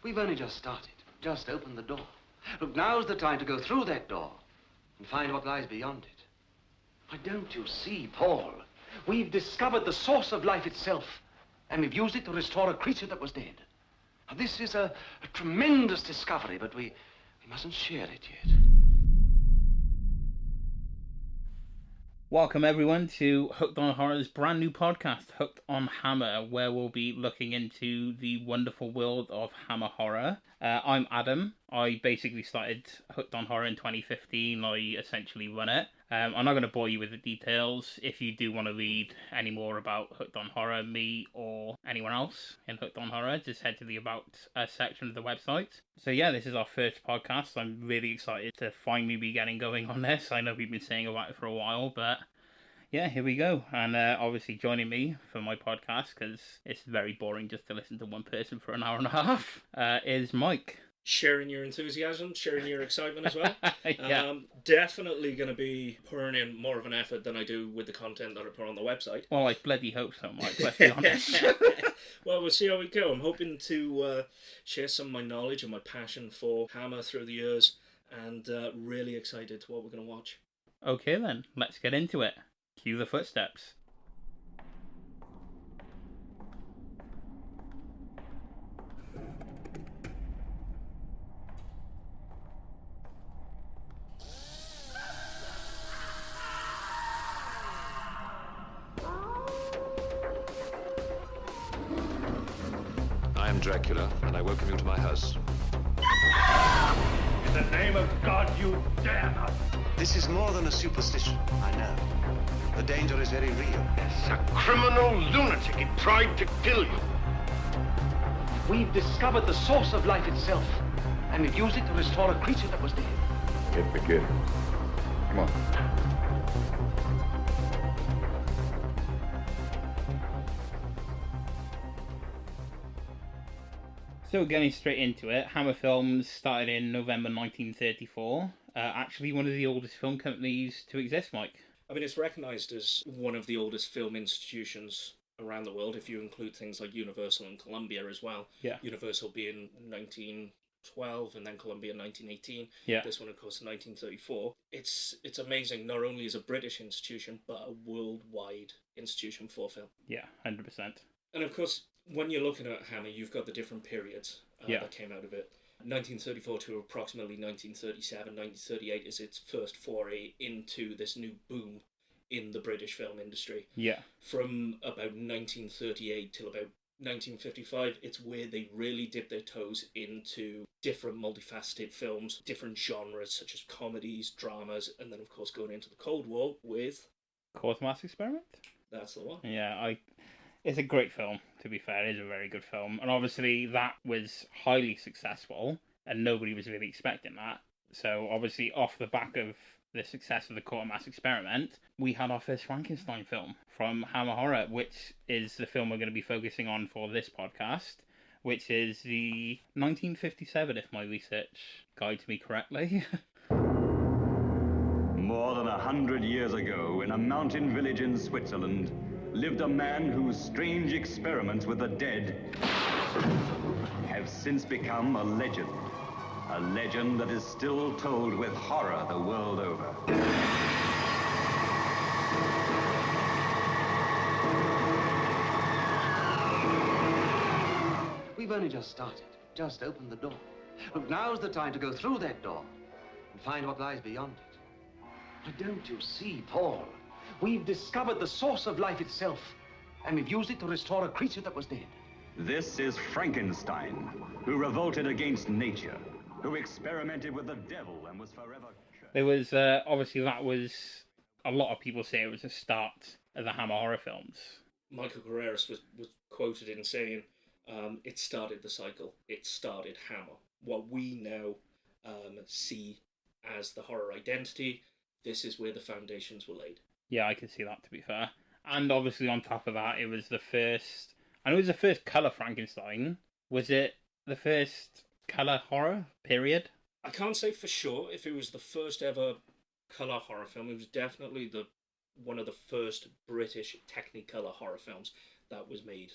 We've only just started. Just opened the door. Look, now's the time to go through that door and find what lies beyond it. Why, don't you see, Paul? We've discovered the source of life itself, and we've used it to restore a creature that was dead. Now, this is a tremendous discovery, but we mustn't share it yet. Welcome everyone to Hooked on Horror's brand new podcast, Hooked on Hammer, where we'll be looking into the wonderful world of Hammer horror. I'm Adam. I basically started Hooked on Horror in 2015. I essentially run it. I'm not going to bore you with the details. If you do want to read any more about Hooked on Horror, me or anyone else in Hooked on Horror, just head to the About section of the website. So yeah, this is our first podcast. I'm really excited to finally be getting going on this. I know we've been saying about it for a while, but yeah, here we go. And obviously joining me for my podcast, because it's very boring just to listen to one person for an hour and a half, is Mike. Sharing your enthusiasm, sharing your excitement as well. Yeah. Definitely going to be pouring in more of an effort than I do with the content that I put on the website. Well, I bloody hope so, Mike, let's be honest. Well, we'll see how we go. I'm hoping to share some of my knowledge and my passion for Hammer through the years, and really excited to what we're going to watch. Okay then, let's get into it. Cue the footsteps. I am Dracula, and I welcome you to my house. In the name of God, you dare not! This is more than a superstition, I know. The danger is very real. It's a criminal lunatic. He tried to kill you. We've discovered the source of life itself, and we've used it to restore a creature that was dead. It begins. Come on. So getting straight into it, Hammer Films started in November 1934. Actually one of the oldest film companies to exist, Mike. I mean, it's recognised as one of the oldest film institutions around the world, if you include things like Universal and Columbia as well. Yeah. Universal being 1912 and then Columbia 1918. Yeah. This one, of course, 1934. It's amazing, not only as a British institution, but a worldwide institution for film. Yeah, 100%. And of course, when you're looking at Hammer, you've got the different periods that came out of it. 1934 to approximately 1937, 1938 is its first foray into this new boom in the British film industry. Yeah. From about 1938 till about 1955, it's where they really dip their toes into different multifaceted films, different genres such as comedies, dramas, and then of course going into the Cold War with Course Mass Experiment? That's the one. Yeah, It's a great film, to be fair. It is a very good film. And obviously that was highly successful, and nobody was really expecting that. So obviously off the back of the success of the Court Mass Experiment, we had our first Frankenstein film from Hammer Horror, which is the film we're going to be focusing on for this podcast, which is the 1957, if my research guides me correctly. More than 100 years ago, in a mountain village in Switzerland, lived a man whose strange experiments with the dead have since become a legend. A legend that is still told with horror the world over. We've only just started. Just opened the door. Look, now's the time to go through that door and find what lies beyond it. Why, don't you see, Paul? We've discovered the source of life itself, and we've used it to restore a creature that was dead. This is Frankenstein, who revolted against nature, who experimented with the devil and was forever cursed. There was, obviously that was, a lot of people say it was the start of the Hammer horror films. Michael Carreras was quoted in saying, it started the cycle. It started Hammer. What we now see as the horror identity, this is where the foundations were laid. Yeah, I can see that, to be fair. And obviously on top of that, it was the first... I know it was the first colour Frankenstein. Was it the first colour horror, period? I can't say for sure if it was the first ever colour horror film. It was definitely one of the first British Technicolor horror films that was made.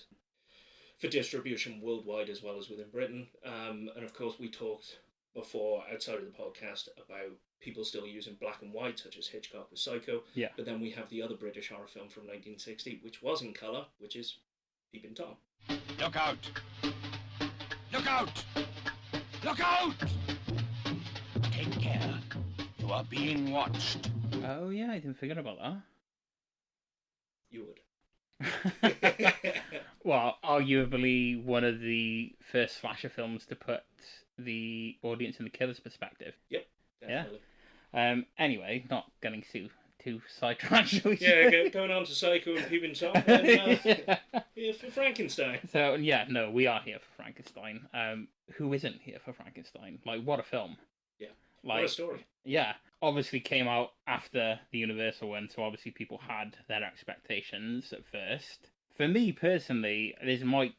for distribution worldwide as well as within Britain. And of course, we talked before outside of the podcast about people still using black and white, such as Hitchcock with Psycho. Yeah. But then we have the other British horror film from 1960, which was in colour, which is Peeping Tom. Look out! Look out! Look out! Take care. You are being watched. Oh yeah, I didn't forget about that. You would. Well, arguably one of the first slasher films to put the audience in the killer's perspective. Yep, definitely. Yeah. Anyway, not getting too sidetracked. Yeah, going on to Psycho and Peeping Tom, and here for Frankenstein. So yeah, no, we are here for Frankenstein. Who isn't here for Frankenstein? Like, what a film! Yeah, like, what a story. Yeah, obviously came out after the Universal one, so obviously people had their expectations at first. For me personally, this might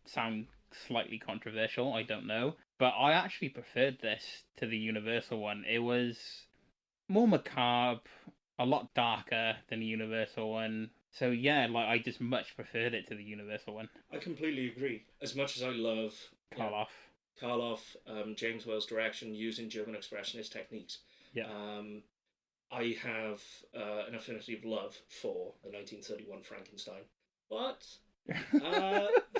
sound slightly controversial, I don't know, but I actually preferred this to the Universal one. It was more macabre, a lot darker than the Universal one. So yeah, like, I just much preferred it to the Universal one. I completely agree. As much as I love Karloff, James Whale's direction using German expressionist techniques, yeah. I have an affinity of love for the 1931 Frankenstein. But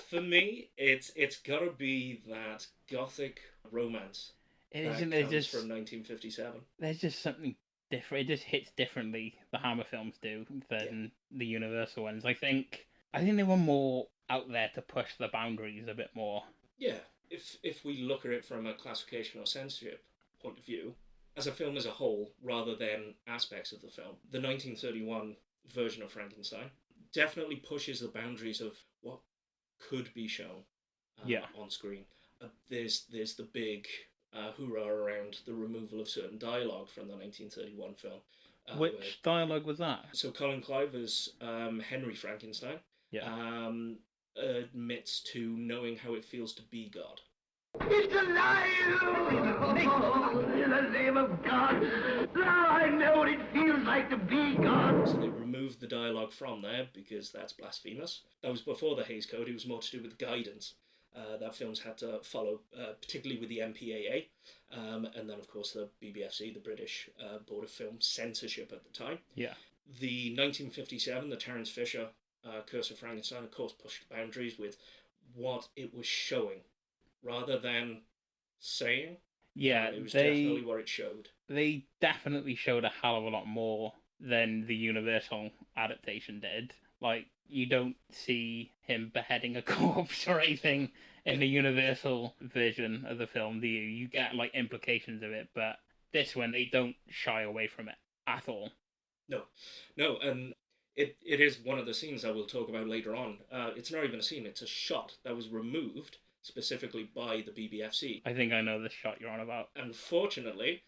for me, it's got to be that gothic romance. It isn't. It just from 1957. There's just something different. It just hits differently. The Hammer films do than the Universal ones. I think they were more out there to push the boundaries a bit more. Yeah. If we look at it from a classification or censorship point of view, as a film as a whole, rather than aspects of the film, the 1931 version of Frankenstein definitely pushes the boundaries of what could be shown on screen. There's the big hoorah around the removal of certain dialogue from the 1931 film. Which dialogue was that? So Colin Clive as Henry Frankenstein admits to knowing how it feels to be God. It's alive! In the name of God! Now I know what it feels like to be God! So they removed the dialogue from there because that's blasphemous. That was before the Hays Code. It was more to do with guidance that films had to follow, particularly with the MPAA. And then, of course, the BBFC, the British Board of Film Censorship at the time. Yeah. The 1957, the Terence Fisher Curse of Frankenstein, of course, pushed the boundaries with what it was showing. Rather than saying, it was definitely what it showed. They definitely showed a hell of a lot more than the Universal adaptation did. Like, you don't see him beheading a corpse or anything in the Universal version of the film, do you? You get, like, implications of it, but this one, they don't shy away from it at all. No, and it is one of the scenes I will talk about later on. It's not even a scene, it's a shot that was removed specifically by the BBFC. I think I know the shot you're on about. Unfortunately,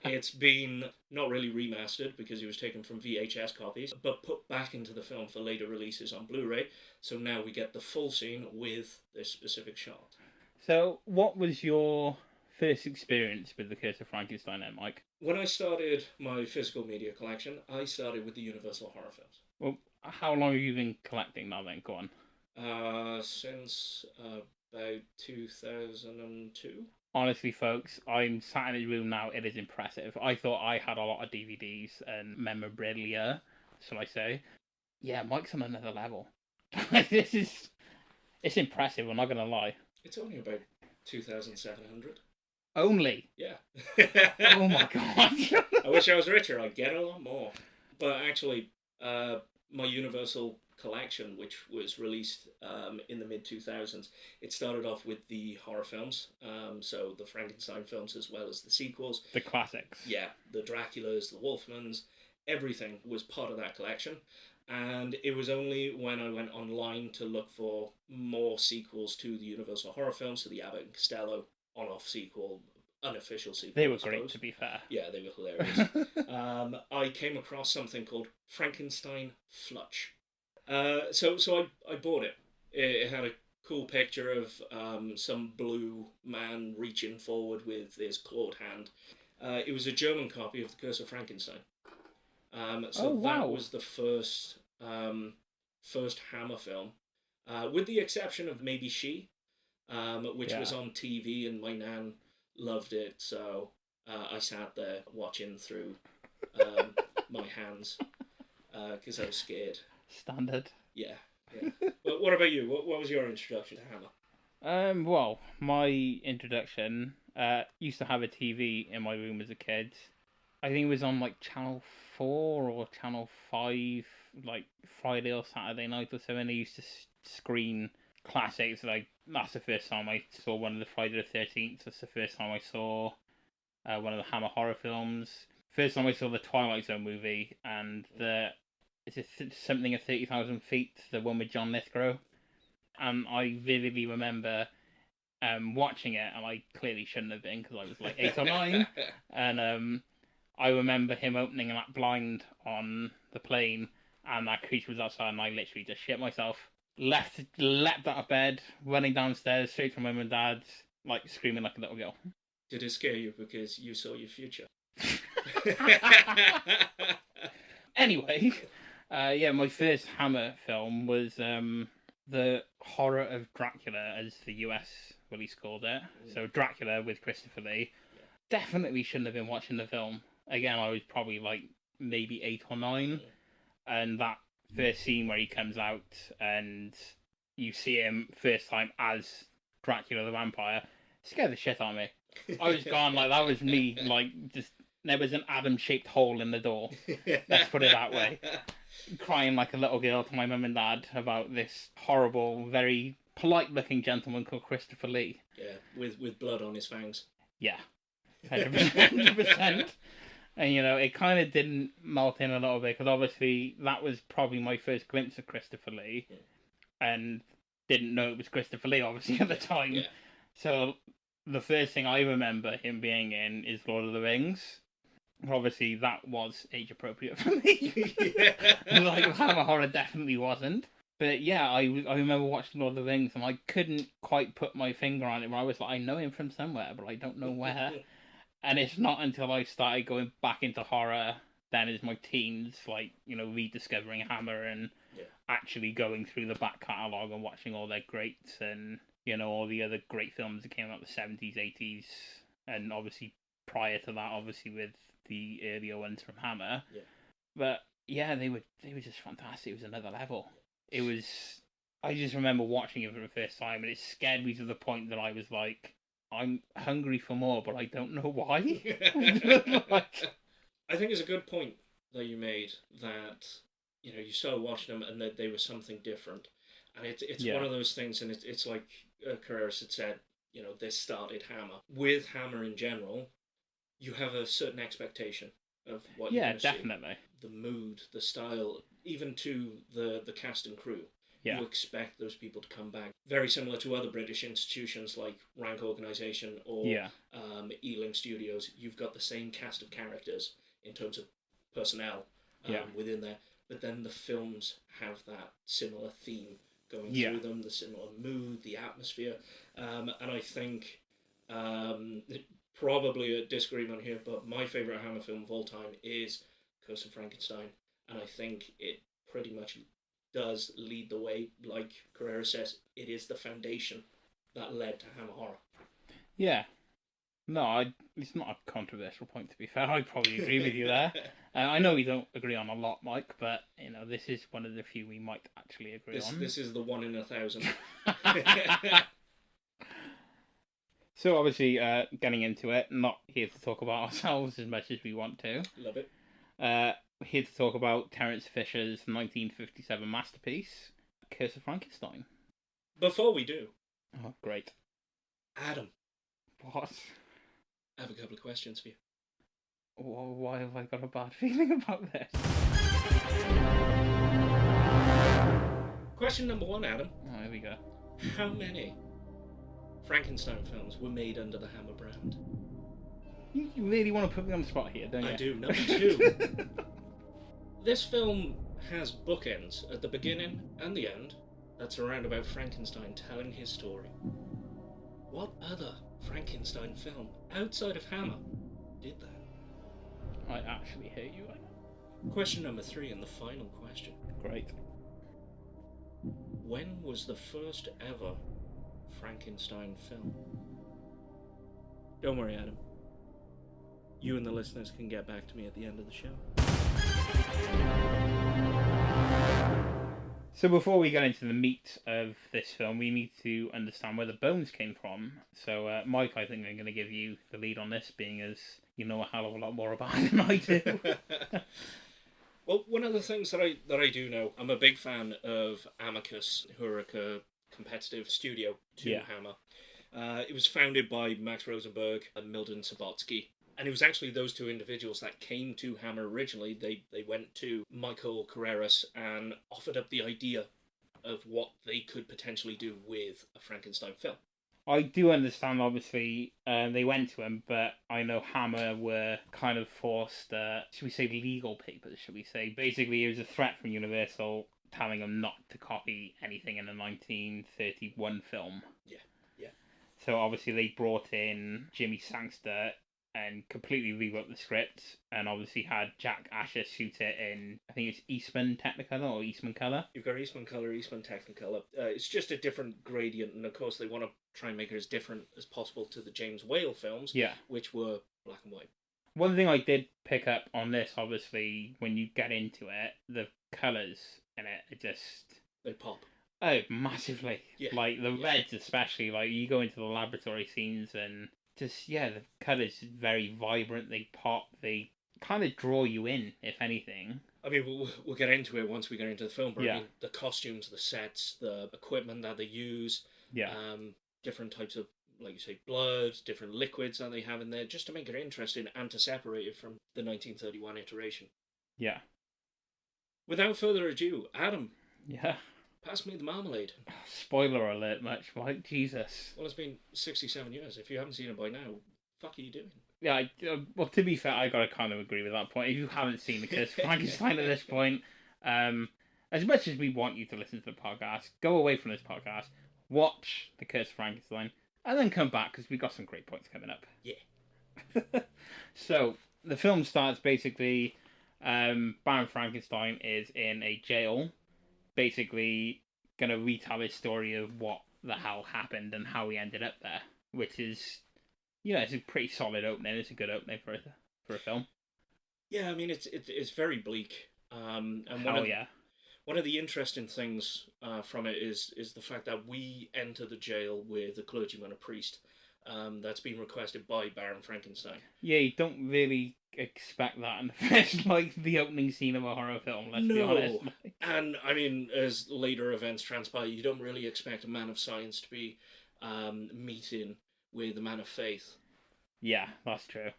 it's been not really remastered because it was taken from VHS copies, but put back into the film for later releases on Blu-ray. So now we get the full scene with this specific shot. So what was your first experience with the Curse of Frankenstein then, Mike? When I started my physical media collection, I started with the Universal horror films. Well, how long have you been collecting now then? Go on. Since about 2002. Honestly, folks, I'm sat in his room now. It is impressive. I thought I had a lot of DVDs and memorabilia, shall I say. Yeah, Mike's on another level. It's impressive, I'm not going to lie. It's only about 2,700. Only? Yeah. Oh my god. I wish I was richer. I'd get a lot more. But actually, my Universal collection, which was released in the mid-2000s, it started off with the horror films, so the Frankenstein films as well as the sequels. The classics. Yeah, the Draculas, the Wolfmans, everything was part of that collection. And it was only when I went online to look for more sequels to the Universal horror films, to the Abbott and Costello on-off sequel, unofficial sequel. They were great, to be fair. Yeah, they were hilarious. I came across something called Frankenstein Flutch. So I bought it. It had a cool picture of some blue man reaching forward with his clawed hand. It was a German copy of The Curse of Frankenstein. That was the first Hammer film with the exception of maybe She, which Yeah. was on TV, and my nan loved it, so I sat there watching through my hands because I was scared. Standard. Yeah. But what about you? What was your introduction to Hammer? Well, my introduction used to have a TV in my room as a kid. I think it was on like Channel 4 or Channel 5, like Friday or Saturday night or something. They used to screen classics. Like, that's the first time I saw one of the Friday the 13th. That's the first time I saw one of the Hammer horror films. First time I saw the Twilight Zone movie, and something at 30,000 feet, the one with John Lithgow. And I vividly remember watching it, and I clearly shouldn't have been because I was like 8 or 9. And I remember him opening that blind on the plane, and that creature was outside, and I literally just shit myself. Leapt out of bed, running downstairs straight from mum and dad's, like screaming like a little girl. Did it scare you because you saw your future? Anyway, my first Hammer film was The Horror of Dracula, as the US release called it. So Dracula with Christopher Lee. Definitely shouldn't have been watching the film. Again, I was probably like maybe 8 or 9, and that first scene where he comes out and you see him first time as Dracula the vampire scared the shit out of me. I was gone, like, that was me, like, just, there was an Adam-shaped hole in the door. Let's put it that way. Crying like a little girl to my mum and dad about this horrible, very polite-looking gentleman called Christopher Lee. Yeah, with blood on his fangs. Yeah, 100%. And, it kind of didn't melt in a little bit, because obviously that was probably my first glimpse of Christopher Lee, and didn't know it was Christopher Lee, obviously, at the time. Yeah. So the first thing I remember him being in is Lord of the Rings. Obviously, that was age appropriate for me. Like, Hammer horror definitely wasn't. But yeah, I remember watching Lord of the Rings, and I couldn't quite put my finger on it, where I was like, I know him from somewhere, but I don't know where. And it's not until I started going back into horror, then as my teens, like, rediscovering Hammer and actually going through the back catalogue and watching all their greats and, all the other great films that came out in the 70s, 80s, and obviously prior to that, obviously with the earlier ones from Hammer. Yeah. But yeah, they were just fantastic. It was another level. It was. I just remember watching it for the first time, and it scared me to the point that I was like, I'm hungry for more, but I don't know why. I think it's a good point that you made, that you started watching them and that they were something different, and it's one of those things, and it's like Carreras had said, this started Hammer. With Hammer in general, you have a certain expectation of what you're going to see. Yeah, definitely. The mood, the style, even to the cast and crew. Yeah. You expect those people to come back. Very similar to other British institutions like Rank Organisation or Ealing Studios. You've got the same cast of characters in terms of personnel within there. But then the films have that similar theme going through them, the similar mood, the atmosphere. And I think, probably a disagreement here, but my favourite Hammer film of all time is Curse of Frankenstein. And I think it pretty much does lead the way. Like Carrera says, it is the foundation that led to Hammer horror. Yeah. No, it's not a controversial point, to be fair. I probably agree with you there. I know we don't agree on a lot, Mike, but, this is one of the few we might actually agree on. This is the 1 in 1,000. So, obviously, getting into it, not here to talk about ourselves as much as we want to. Love it. We're here to talk about Terence Fisher's 1957 masterpiece, Curse of Frankenstein. Before we do... Oh, great. Adam. What? I have a couple of questions for you. Why have I got a bad feeling about this? Question number 1, Adam. Oh, here we go. How many Frankenstein films were made under the Hammer brand? You really want to put me on the spot here, don't you? I do. Number 2. This film has bookends at the beginning and the end that's around about Frankenstein telling his story. What other Frankenstein film outside of Hammer did that? I actually hate you right now. Question number 3 and the final question. Great. when was the first ever Frankenstein film? Don't worry, Adam. You and the listeners can get back to me at the end of the show. So before we get into the meat of this film, we need to understand where the bones came from. So, Mike, I think I'm going to give you the lead on this, being as you know a hell of a lot more about it than I do. Well, one of the things that I do know, I'm a big fan of Amicus, who are a competitive studio to Hammer. It was founded by Max Rosenberg and Milton Subotsky. And it was actually those two individuals that came to Hammer originally. They went to Michael Carreras and offered up the idea of what they could potentially do with a Frankenstein film. I do understand, obviously, they went to him, but I know Hammer were kind of forced, should we say legal papers, should we say. Basically, it was a threat from Universal telling them not to copy anything in a 1931 film. Yeah. So obviously they brought in Jimmy Sangster and completely rewrote the script, and obviously had Jack Asher shoot it in, I think it's Eastman Technicolor or Eastman Color. You've got Eastman Color, Eastman Technicolor. It's just a different gradient, and of course they want to try and make it as different as possible to the James Whale films, which were black and white. One thing I did pick up on this, obviously, when you get into it, the colours in it are just... They pop. Oh, massively. Yeah. Like, the reds especially, like, you go into the laboratory scenes and just, the colours are very vibrant, they pop, they kind of draw you in, if anything. I mean, we'll get into it once we get into the film, but Yeah. I mean, the costumes, the sets, the equipment that they use, different types of, like you say, blood, different liquids that they have in there, just to make it interesting and to separate it from the 1931 iteration. Yeah. Without further ado, Adam. Yeah. Pass me the marmalade. Spoiler alert, much, Mike. Jesus. Well, it's been 67 years. If you haven't seen it by now, fuck are you doing? Yeah, well, to be fair, I gotta kind of agree with that point. If you haven't seen the Curse of Frankenstein at this point, as much as we want you to listen to the podcast, go away from this podcast, watch the Curse of Frankenstein, and then come back, because we've got some great points coming up. Yeah. So, the film starts basically, Baron Frankenstein is in a jail, basically going to retell his story of what the hell happened and how he ended up there, which is, it's a pretty solid opening. It's a good opening for a film. Yeah, I mean, it's very bleak. And one of the interesting things from it is the fact that we enter the jail with a clergyman, a priest, that's been requested by Baron Frankenstein. Yeah, you don't really expect that in the first, the opening scene of a horror film, let's be honest. And, I mean, as later events transpire, you don't really expect a man of science to be meeting with a man of faith. Yeah, that's true.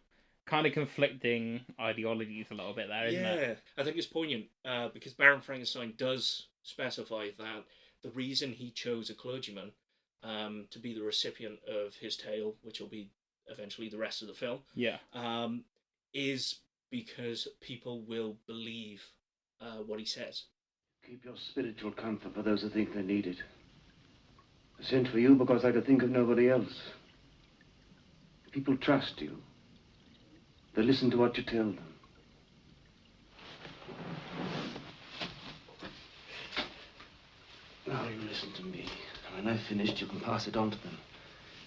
Kind of conflicting ideologies a little bit there, isn't it? Yeah, I think it's poignant, because Baron Frankenstein does specify that the reason he chose a clergyman to be the recipient of his tale, which will be eventually the rest of the film, is because people will believe what he says. Keep your spiritual comfort for those who think they need it. I sent for you because I could think of nobody else. People trust you. They listen to what you tell them. Now you listen to me. When I've finished, you can pass it on to them.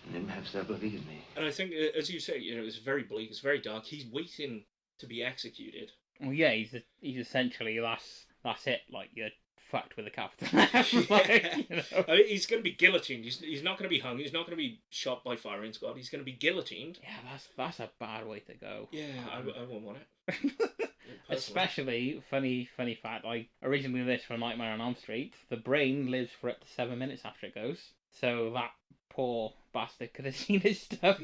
And then perhaps they'll believe me. And I think, as you say, it's very bleak, it's very dark. He's waiting to be executed. Well, yeah, he's essentially, that's it. Like, you're fucked with a capital F. I mean, he's going to be guillotined. He's not going to be hung. He's not going to be shot by firing squad. He's going to be guillotined. Yeah, that's a bad way to go. Yeah, I wouldn't want it. Especially, funny fact, originally this for Nightmare on Elm Street, the brain lives for up to 7 minutes after it goes. So that poor bastard could have seen his stump.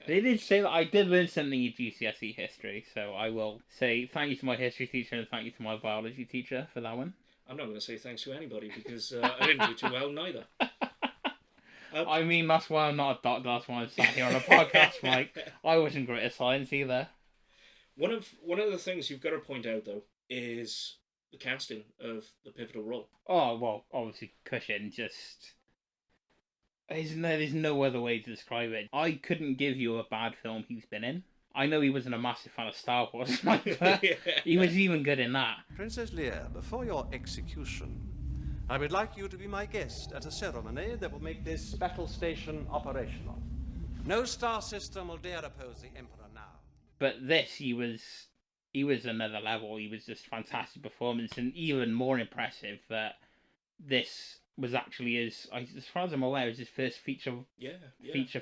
They did say that I did learn something in GCSE history, so I will say thank you to my history teacher and thank you to my biology teacher for that one. I'm not going to say thanks to anybody because I didn't do too well neither. I mean, that's why I'm not a doctor, that's why I'm sat here on a podcast, Mike. I wasn't great at science either. One of the things you've got to point out, though, is the casting of the pivotal role. Oh, well, obviously Cushing just... There's no other way to describe it. I couldn't give you a bad film he's been in. I know he wasn't a massive fan of Star Wars, but he was even good in that. Princess Leia, before your execution, I would like you to be my guest at a ceremony that will make this battle station operational. No star system will dare oppose the Emperor now. But this, he was another level. He was just fantastic performance, and even more impressive that this was actually as far as I'm aware, his first feature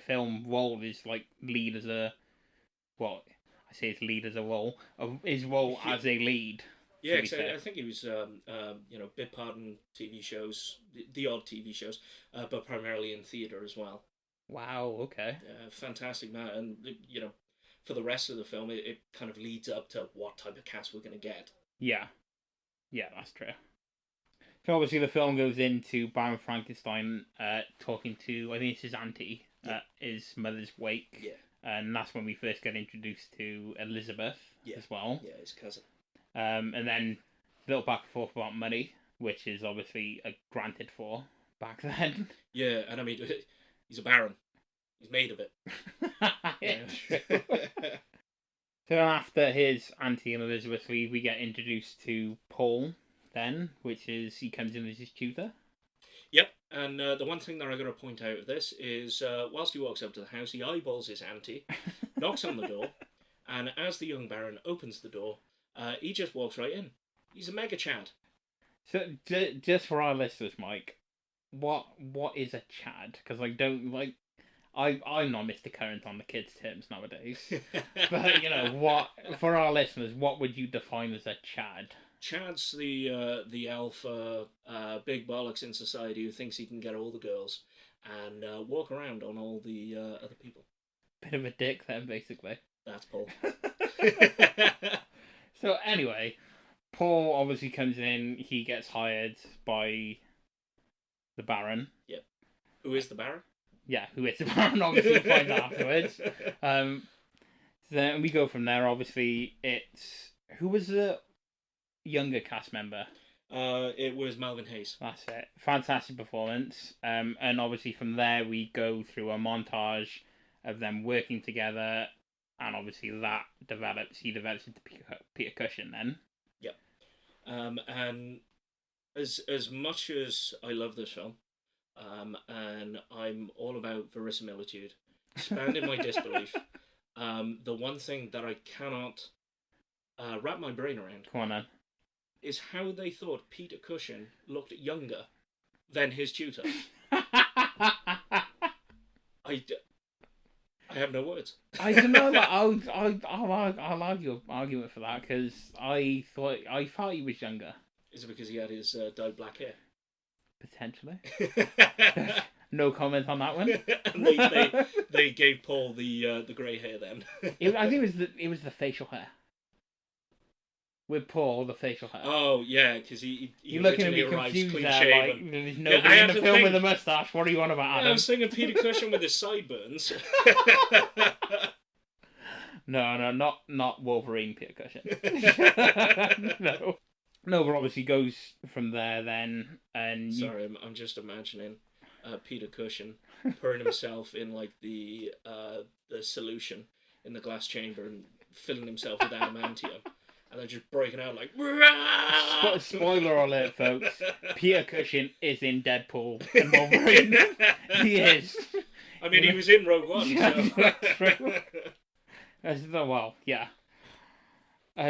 film role is like lead as a, well, I say his lead as a role of his role as a lead. Yeah, exactly. I think he was, bit part in TV shows, the odd TV shows, but primarily in theatre as well. Wow. Okay. Fantastic man, and for the rest of the film, it kind of leads up to what type of cast we're going to get. Yeah, that's true. So obviously the film goes into Baron Frankenstein talking to, I think it's his auntie at his mother's wake. Yeah. And that's when we first get introduced to Elizabeth as well. Yeah, his cousin. And then a little back and forth about money, which is obviously granted for back then. Yeah, and I mean, he's a baron. He's made of it. Yeah. So after his auntie and Elizabeth leave, we get introduced to Paul then, which is he comes in as his tutor. Yep, and the one thing that I got to point out of this is whilst he walks up to the house, he eyeballs his auntie, knocks on the door, and as the young baron opens the door, he just walks right in. He's a mega Chad. So just for our listeners, Mike, what is a Chad? Because I'm not Mr. Current on the kids' terms nowadays. But what for our listeners, what would you define as a Chad? Chad's the alpha big bollocks in society who thinks he can get all the girls and walk around on all the other people. Bit of a dick then, basically. That's Paul. So anyway, Paul obviously comes in. He gets hired by the Baron. Yep. Who is the Baron? Yeah, who is the Baron? Obviously, we'll find out afterwards. Then we go from there. Obviously, who was the younger cast member? It was Melvin Hayes. That's it. Fantastic performance. And obviously from there we go through a montage of them working together, and obviously that he develops into Peter Cushing then. Yep. And as much as I love this film, and I'm all about verisimilitude, expanding my disbelief, the one thing that I cannot wrap my brain around. Come on then. Is how they thought Peter Cushing looked younger than his tutor. I have no words. I don't know. I'll argue argument for that because I thought he was younger. Is it because he had his dyed black hair? Potentially. No comment on that one. And they gave Paul the grey hair then. I think it was the facial hair. With Paul, the facial hair. Oh yeah, because he you're looking at me confused there. Like, there's nobody in the film with a moustache. What are you on about, Adam? I was thinking Peter Cushing with his sideburns. No, not Wolverine Peter Cushing. No, but obviously goes from there then, and sorry, I'm just imagining Peter Cushing pouring himself in like the solution in the glass chamber and filling himself with adamantium. And then just breaking out like... Spoiler alert, folks. Peter Cushing is in Deadpool and Wolverine. He is. I mean, he was in Rogue One, so... Well, yeah.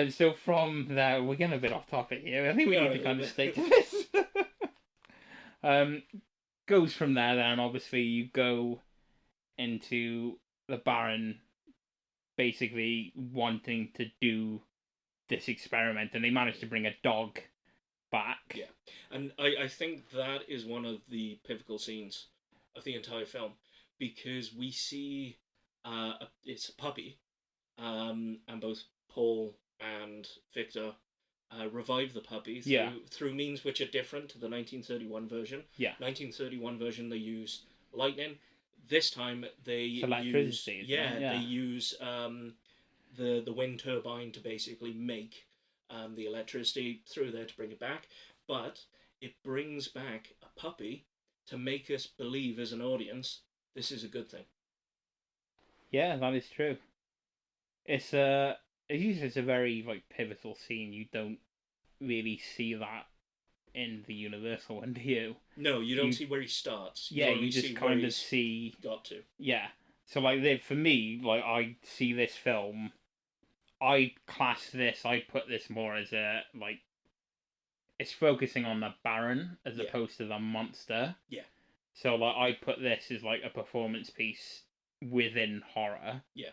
So from there, we're getting a bit off topic here. I think we need to kind of stick to this. Goes from there then, obviously, you go into the Baron basically wanting to do this experiment, and they managed to bring a dog back. Yeah, and I think that is one of the pivotal scenes of the entire film, because we see it's a puppy, and both Paul and Victor revive the puppy through means which are different to the 1931 version. Yeah. 1931 version they use lightning. This time they use the wind turbine to basically make the electricity through there to bring it back, but it brings back a puppy to make us believe as an audience this is a good thing. Yeah, that is true. It's a very like pivotal scene. You don't really see that in the Universal one, do you? No, you don't see where he starts. Yeah, only you just see kind where of he's see. got to. Yeah. So, like, for me, like, I see this film, I class this, I put this more as a, like, it's focusing on the Baron as Yeah. opposed to the monster. Yeah. So, like, I put this as, like, a performance piece within horror. Yeah.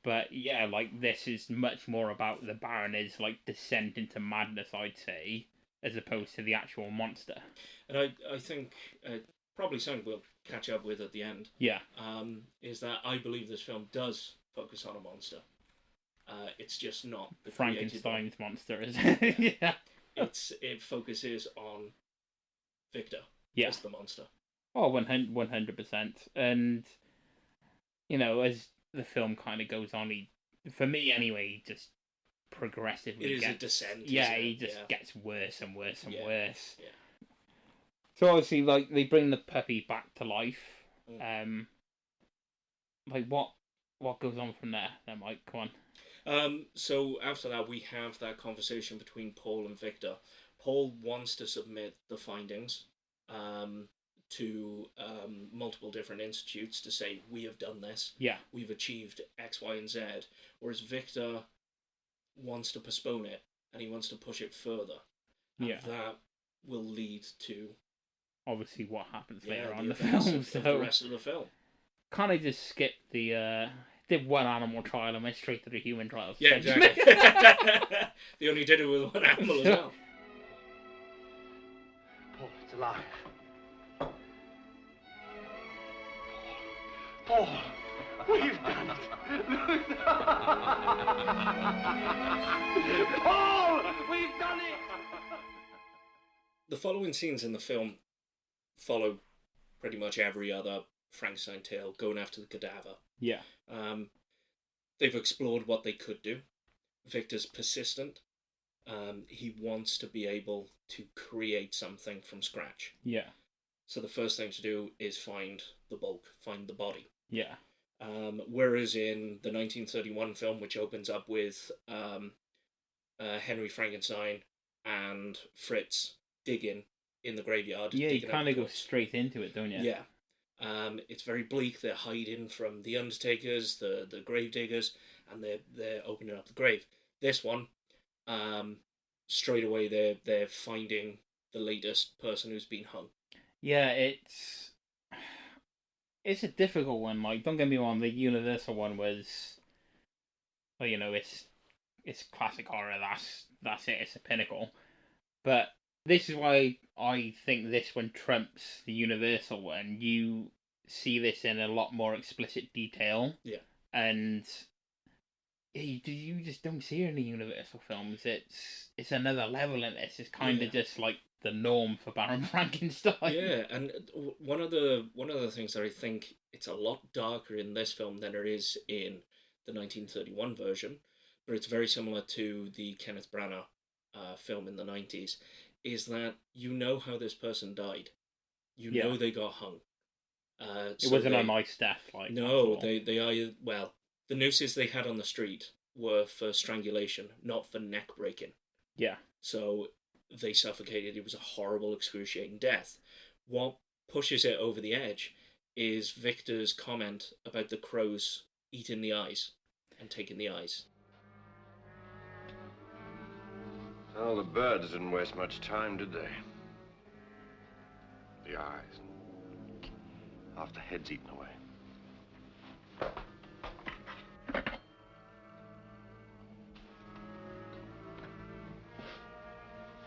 But, yeah, like, this is much more about the Baron's, like, descent into madness, I'd say, as opposed to the actual monster. And I think probably something we'll catch up with at the end. Yeah. Is that I believe this film does focus on a monster. It's just not the Frankenstein's monster, is it? Yeah. It focuses on Victor as the monster. Oh, 100%. And, you know, as the film kind of goes on, for me anyway, he just progressively It is a descent. Yeah, he just gets worse and worse and worse. Yeah. So obviously, like, they bring the puppy back to life. Like, what goes on from there? Then, Mike, come on. So after that, we have that conversation between Paul and Victor. Paul wants to submit the findings to multiple different institutes to say, we have done this. Yeah. We've achieved X, Y, and Z. Whereas Victor wants to postpone it, and he wants to push it further. And that will lead to... obviously what happens later on in the the film. So the rest of the film. Can't I just skip the... did one animal trial and went straight to the human trials? Yeah, exactly. They only did it with one animal as well. Paul, it's alive. Paul, we've done it. Paul, we've done it. The following scenes in the film follow pretty much every other Frankenstein tale, going after the cadaver. Yeah. They've explored what they could do. Victor's persistent. He wants to be able to create something from scratch. Yeah. So the first thing to do is find the bulk, find the body. Yeah. Whereas in the 1931 film, which opens up with Henry Frankenstein and Fritz digging in the graveyard. Yeah, you kind of go straight into it, don't you? Yeah. It's very bleak. They're hiding from the undertakers, the grave diggers, and they're opening up the grave. This one, straight away they're finding the latest person who's been hung. Yeah, it's a difficult one. Like, don't get me wrong, the Universal one was, well, you know, it's classic horror. That's it. It's a pinnacle. But this is why I think this one trumps the Universal one. You see this in a lot more explicit detail. Yeah. And you just don't see it in the Universal films. It's another level in this. It's kind of just like the norm for Baron Frankenstein. Yeah, and one of the things that I think it's a lot darker in this film than it is in the 1931 version, but it's very similar to the Kenneth Branagh film in the 90s, is that you know how this person died. You know they got hung. It wasn't a nice death. Like, no, they are, well, the nooses they had on the street were for strangulation, not for neck breaking. Yeah. So they suffocated. It was a horrible, excruciating death. What pushes it over the edge is Victor's comment about the crows eating the eyes and taking the eyes. Well, the birds didn't waste much time, did they? The eyes. Half the head's eaten away.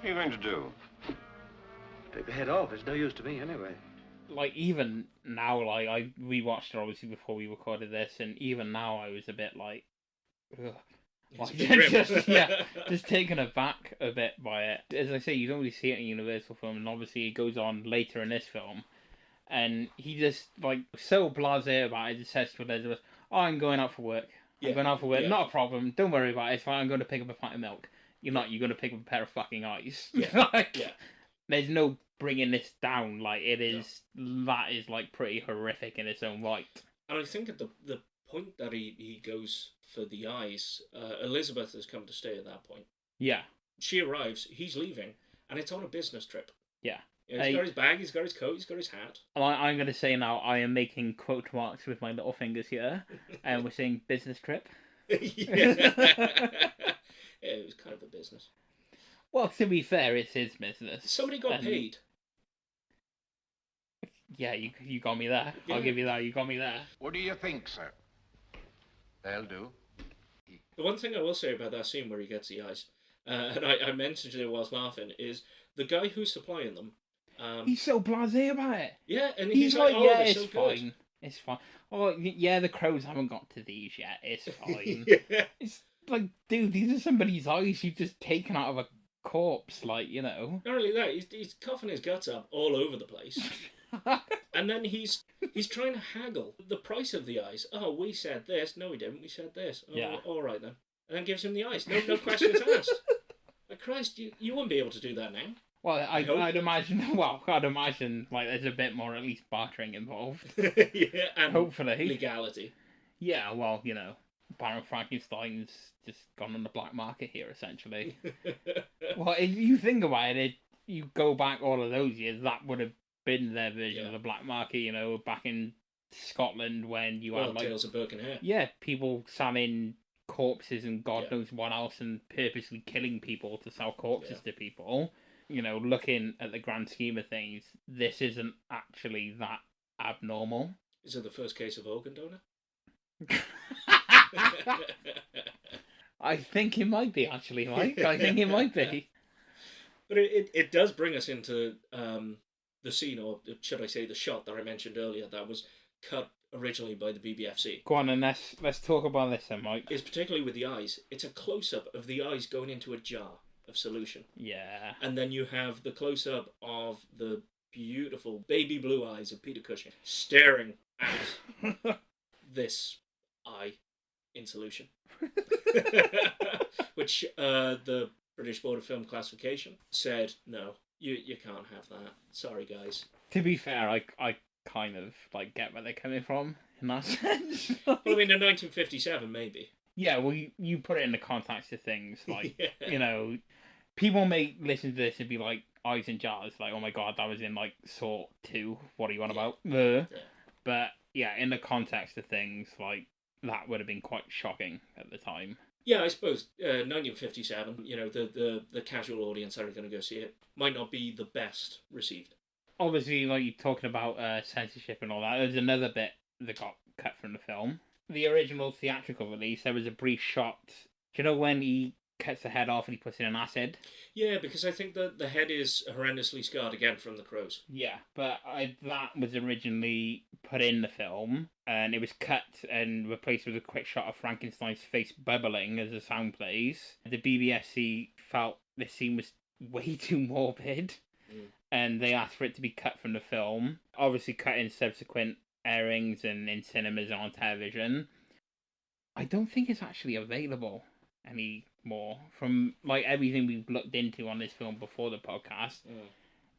What are you going to do? Take the head off. It's no use to me anyway. Like, even now, like, I rewatched it obviously before we recorded this, and even now I was a bit like, ugh. Like, just taken aback a bit by it. As I say, you don't really see it in Universal film, and obviously it goes on later in this film. And he just, like, so blasé about it, just says to Elizabeth, oh, I'm going out for work. I'm going out for work, not a problem, don't worry about it, it's fine, I'm going to pick up a pint of milk. You're not, you're going to pick up a pair of fucking eyes. There's no bringing this down, like, it is, that is, like, pretty horrific in its own right. And I think at the point that he goes for the eyes, Elizabeth has come to stay at that point. Yeah. She arrives, he's leaving, and it's on a business trip. Yeah. He's got his bag, he's got his coat, he's got his hat. I'm going to say now, I am making quote marks with my little fingers here, and we're saying business trip. Yeah, it was kind of a business. Well, to be fair, it's his business. Somebody got paid. Yeah, you got me there. Yeah. I'll give you that. You got me there. What do you think, sir? They'll do. The one thing I will say about that scene where he gets the ice, and I mentioned it whilst laughing, is the guy who's supplying them. He's so blasé about it. Yeah, and He's like, oh, yeah, they're it's so fine. good. It's fine. Oh, yeah, the crows haven't got to these yet. It's fine. Yeah. It's like, dude, these are somebody's eyes you've just taken out of a corpse, like, you know. Not only that, he's coughing his guts up all over the place. And then he's trying to haggle the price of the ice. Oh, we said this. No, we didn't. We said this. Oh, Yeah. all right then. And then gives him the ice. No questions asked. Like, Christ, you wouldn't be able to do that now. Well, I'd imagine. Well, I'd imagine like there's a bit more at least bartering involved. Yeah, and hopefully legality. Yeah, well, you know, Baron Frankenstein's just gone on the black market here, essentially. Well, if you think about it, you go back all of those years, that would have been their version of the black market, you know, back in Scotland when you had, like... Tales of Burke and Hare. Yeah, people selling corpses and God knows what else and purposely killing people to sell corpses to people. You know, looking at the grand scheme of things, this isn't actually that abnormal. Is it the first case of organ donor? I think it might be, actually, Mike. I think it might be. But it does bring us into the scene, or should I say the shot that I mentioned earlier, that was cut originally by the BBFC. Go on, and let's talk about this then, Mike. It's particularly with the eyes. It's a close-up of the eyes going into a jar of solution. Yeah. And then you have the close-up of the beautiful baby blue eyes of Peter Cushing staring at this eye in solution. Which the British Board of Film Classification said, no, you can't have that. Sorry, guys. To be fair, I kind of like get where they're coming from in that sense. Well, I mean, in 1957, maybe. Yeah, well, you put it in the context of things, like, you know, people may listen to this and be like, eyes in jars, like, oh my god, that was in, like, Saw 2, what are you on about? Yeah. But, yeah, in the context of things, like, that would have been quite shocking at the time. Yeah, I suppose 1957, you know, the casual audience that are going to go see it might not be the best received. Obviously, like, you're talking about censorship and all that, there's another bit that got cut from the film. The original theatrical release, there was a brief shot. Do you know when he cuts the head off and he puts it in acid? Yeah, because I think that the head is horrendously scarred again from the crows. Yeah, but that was originally put in the film, and it was cut and replaced with a quick shot of Frankenstein's face bubbling as the sound plays. The BBFC felt this scene was way too morbid, and they asked for it to be cut from the film. Obviously cut in subsequent airings and in cinemas and on television. I don't think it's actually available anymore. From like everything we've looked into on this film before the podcast,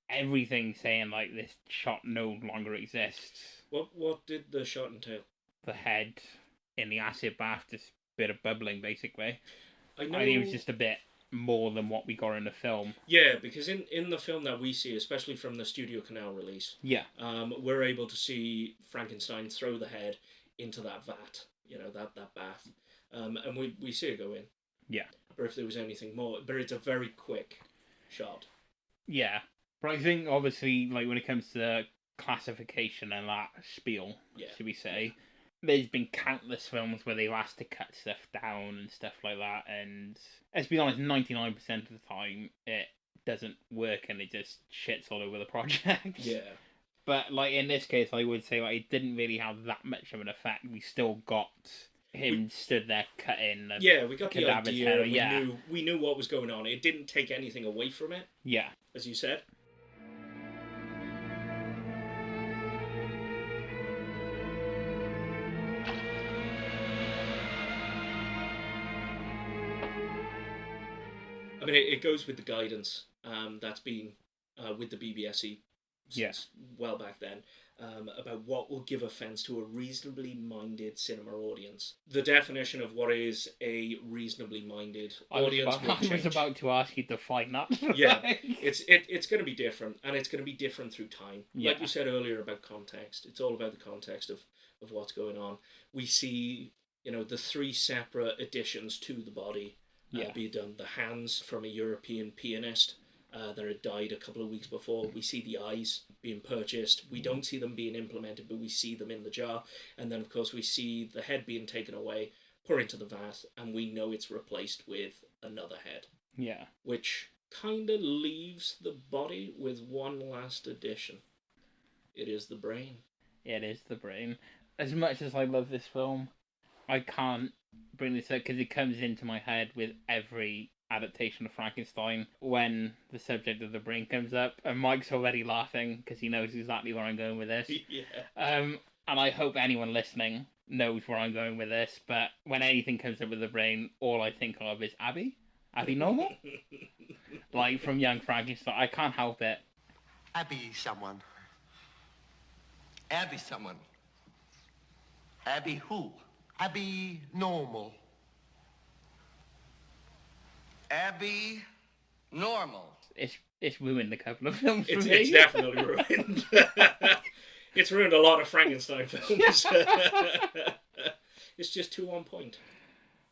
everything saying like this shot no longer exists. What did the shot entail? The head in the acid bath, just a bit of bubbling basically. I know. I think it was just a bit more than what we got in the film. Yeah, because in the film that we see, especially from the Studio Canal release, we're able to see Frankenstein throw the head into that vat, you know, that bath, and we see it go in. Yeah. Or if there was anything more, but it's a very quick shot. Yeah, but I think obviously, like when it comes to classification and that spiel, should we say, there's been countless films where they've asked to cut stuff down and stuff like that, and let's be honest, 99% of the time it doesn't work and it just shits all over the project. Yeah. But like in this case, I would say like it didn't really have that much of an effect. We still got him stood there cutting. We got the idea. We knew what was going on. It didn't take anything away from it. Yeah. As you said. I mean, it goes with the guidance that's been with the BBSE since well back then, about what will give offence to a reasonably minded cinema audience. The definition of what is a reasonably minded audience will change. I was about to ask you to find that. Yeah, it's going to be different, and it's going to be different through time. Yeah. Like you said earlier about context, it's all about the context of what's going on. We see, the 3 separate additions to the body be done. The hands from a European pianist that had died a couple of weeks before. We see the eyes being purchased. We don't see them being implemented, but we see them in the jar. And then, of course, we see the head being taken away, put into the vat, and we know it's replaced with another head. Yeah. Which kind of leaves the body with one last addition. It is the brain. It is the brain. As much as I love this film, I can't bring this up because it comes into my head with every adaptation of Frankenstein when the subject of the brain comes up, and Mike's already laughing because he knows exactly where I'm going with this. Yeah. And I hope anyone listening knows where I'm going with this, but when anything comes up with the brain, all I think of is Abby Normal, like from Young Frankenstein. I can't help it. Abby someone. Abby someone. Abby who? Abby Normal. Abby Normal. It's ruined a couple of films for me. It's definitely ruined. It's ruined a lot of Frankenstein films. It's just too on point.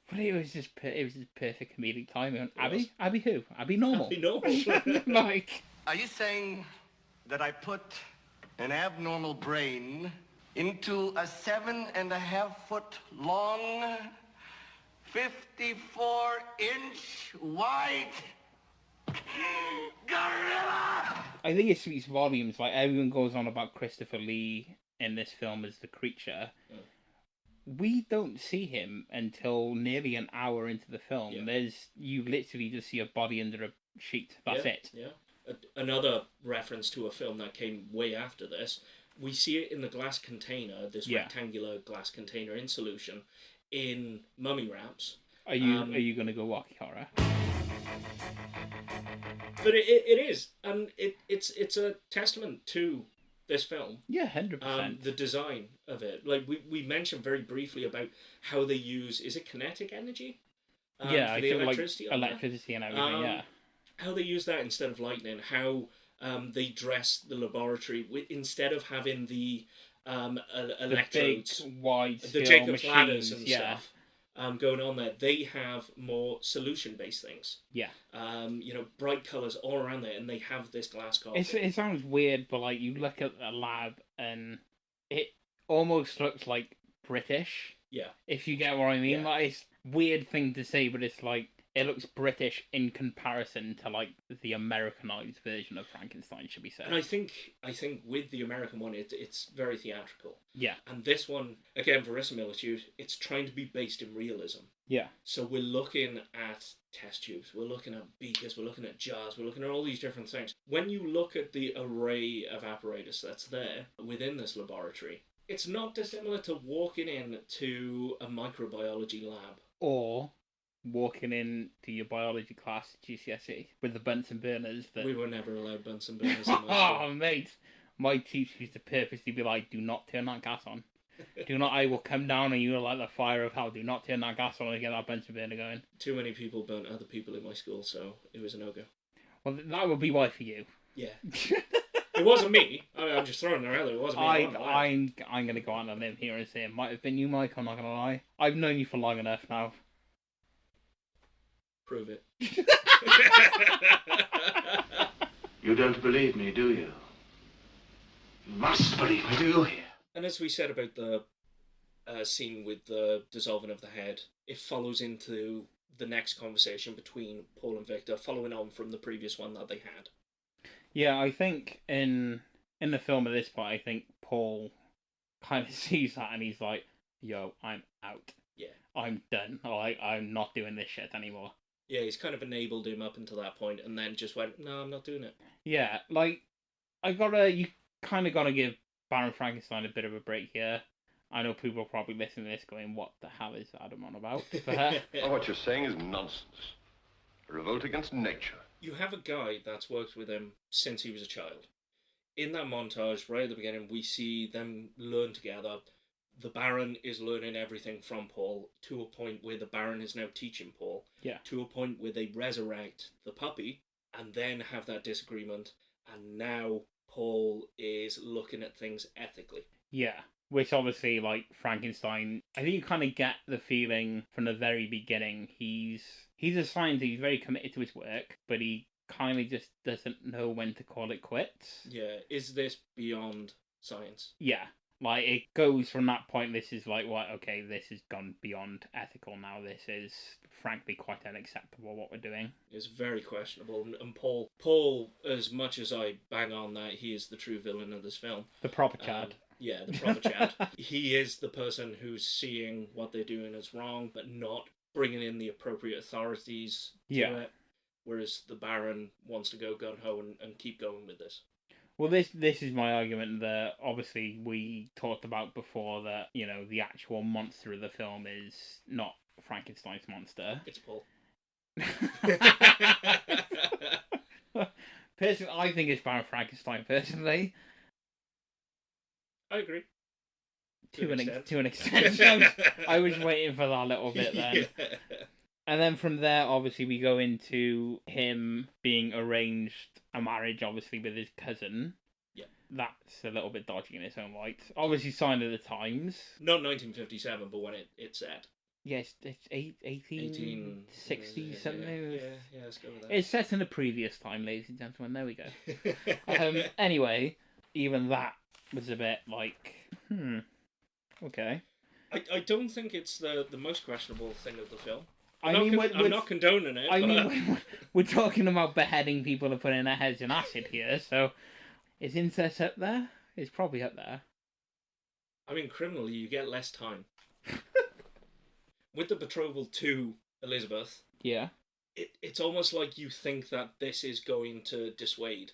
But it was just perfect comedic timing. Abby who? Abby Normal. Abby Normal. Like. Are you saying that I put an abnormal brain into a 7.5-foot long, 54-inch wide gorilla? I think it speaks volumes. Like, everyone goes on about Christopher Lee in this film as the creature. We don't see him until nearly an hour into the film. Yeah. You literally just see a body under a sheet. That's it. Yeah. Another reference to a film that came way after this. We see it in the glass container, this rectangular glass container in solution, in mummy wraps. Are you going to go walkie horror? But it is, and it's a testament to this film. Yeah, 100%. The design of it, like we mentioned very briefly about how they use, is it kinetic energy? For the feel electricity. Like electricity and everything. How they use that instead of lightning. How they dress the laboratory instead of having the electrodes, the big wide the Jacob's machines, ladders and stuff. Going on there, they have more solution-based things. Yeah. Bright colours all around there, and they have this glass carpet. It sounds weird, but like you look at a lab and it almost looks like British. Yeah. If you get what I mean, like it's a weird thing to say, but it's like it looks British in comparison to like the Americanized version of Frankenstein, should be said. And I think with the American one, it's very theatrical. Yeah. And this one, again, verisimilitude, it's trying to be based in realism. Yeah. So we're looking at test tubes, we're looking at beakers, we're looking at jars, we're looking at all these different things. When you look at the array of apparatus that's there within this laboratory, it's not dissimilar to walking into a microbiology lab. Or walking into your biology class at GCSE with the Bunsen burners. We were never allowed Bunsen burners in my school. Oh, mate. My teacher used to purposely be like, do not turn that gas on. Do not, I will come down and you will light the fire of hell. Do not turn that gas on and get that Bunsen burner going. Too many people burnt other people in my school, so it was a no-go. Well, that would be why for you. Yeah. It wasn't me. I'm just throwing it out there. It wasn't me. I'm going to go out on a limb here and say it might have been you, Mike. I'm not going to lie. I've known you for long enough now. Prove it. You don't believe me, do you? You must believe me, do you hear? And as we said about the scene with the dissolving of the head, it follows into the next conversation between Paul and Victor, following on from the previous one that they had. Yeah, I think in the film at this point, I think Paul kind of sees that and he's like, yo, I'm out. Yeah. I'm done. Like, I'm not doing this shit anymore. Yeah, he's kind of enabled him up until that point and then just went, no, I'm not doing it. Yeah, like, you kind of got to give Baron Frankenstein a bit of a break here. I know people are probably listening to this going, what the hell is Adam on about? But, Well, what you're saying is nonsense. A revolt against nature. You have a guy that's worked with him since he was a child. in that montage, right at the beginning, we see them learn together. The Baron is learning everything from Paul to a point where the Baron is now teaching Paul. Yeah. To a point where they resurrect the puppy and then have that disagreement. And now Paul is looking at things ethically. Yeah. Which obviously, like Frankenstein, I think you kind of get the feeling from the very beginning. He's a scientist, he's very committed to his work, but he kind of just doesn't know when to call it quits. Yeah. Is this beyond science? Yeah. Like, it goes from that point, this is like, what, okay, this has gone beyond ethical now. This is, frankly, quite unacceptable, what we're doing. It's very questionable. And Paul, as much as I bang on that he is the true villain of this film. The proper Chad. Yeah, the proper Chad. He is the person who's seeing what they're doing as wrong, but not bringing in the appropriate authorities to it. Whereas the Baron wants to go gung-ho and keep going with this. Well, this is my argument that obviously we talked about before that, you know, the actual monster of the film is not Frankenstein's monster. It's Paul. Personally, I think it's Baron Frankenstein, personally. I agree. To an extent. I was waiting for that little bit then. Yeah. And then from there, obviously, we go into him being arranged a marriage, obviously, with his cousin. Yeah. That's a little bit dodgy in its own right. Obviously, sign of the times. Not 1957, but when it's set. Yes, it's 1860 something. Yeah, let's go with that. It's set in the previous time, ladies and gentlemen. There we go. Anyway, even that was a bit like, okay. I don't think it's the most questionable thing of the film. I'm not condoning it. I mean, we're talking about beheading people and putting their heads in acid here, so is incest up there? It's probably up there. I mean, criminally, you get less time. With the betrothal to Elizabeth, yeah, it's almost like you think that this is going to dissuade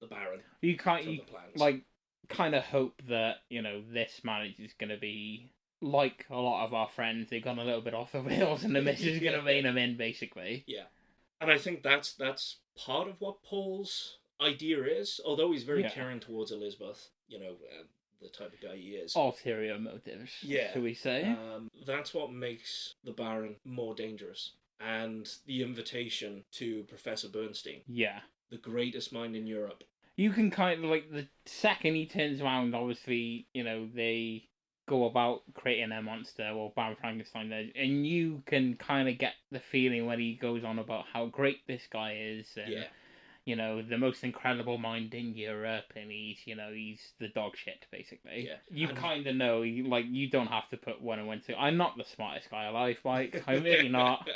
the Baron. You can't, from the plans. like, kind of hope that, you know, this marriage is going to be like a lot of our friends. They've gone a little bit off the rails, and the missus is going to rein them in, basically. Yeah, and I think that's part of what Paul's idea is. Although he's very caring towards Elizabeth, you know, the type of guy he is. Ulterior motives, shall we say? That's what makes the Baron more dangerous. And the invitation to Professor Bernstein. Yeah. The greatest mind in Europe. You can kind of, like, the second he turns around, obviously, you know, they go about creating their monster, or Baron Frankenstein does, and you can kind of get the feeling when he goes on about how great this guy is, and, you know, the most incredible mind in Europe, and he's the dog shit, basically. Yeah. You kind of know, you don't have to put 1 and 1 2. I'm not the smartest guy alive, Mike. I'm really not.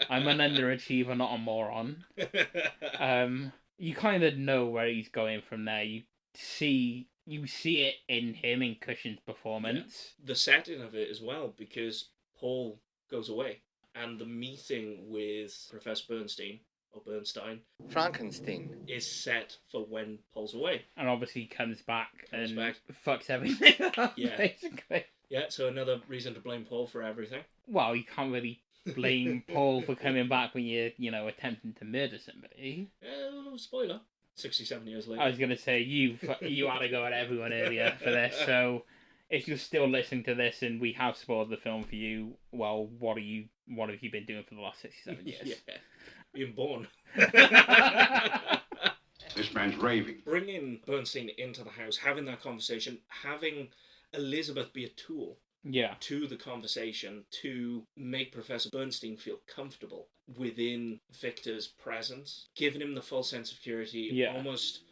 I'm an underachiever, not a moron. You kind of know where he's going from there. You see it in him, in Cushing's performance. Yeah. The setting of it as well, because Paul goes away, and the meeting with Professor Bernstein Frankenstein is set for when Paul's away. And obviously he comes back and fucks everything up, basically. Yeah, so another reason to blame Paul for everything. Well, you can't really blame Paul for coming back when you're, attempting to murder somebody. Spoiler. 67 years later. I was going to say, you had to go at everyone earlier for this, so if you're still listening to this and we have spoiled the film for you, well, what have you been doing for the last 67 years? Yeah, being born. This man's raving. Bringing Bernstein into the house, having that conversation, having Elizabeth be a tool to the conversation to make Professor Bernstein feel comfortable within Victor's presence, giving him the full sense of security, almost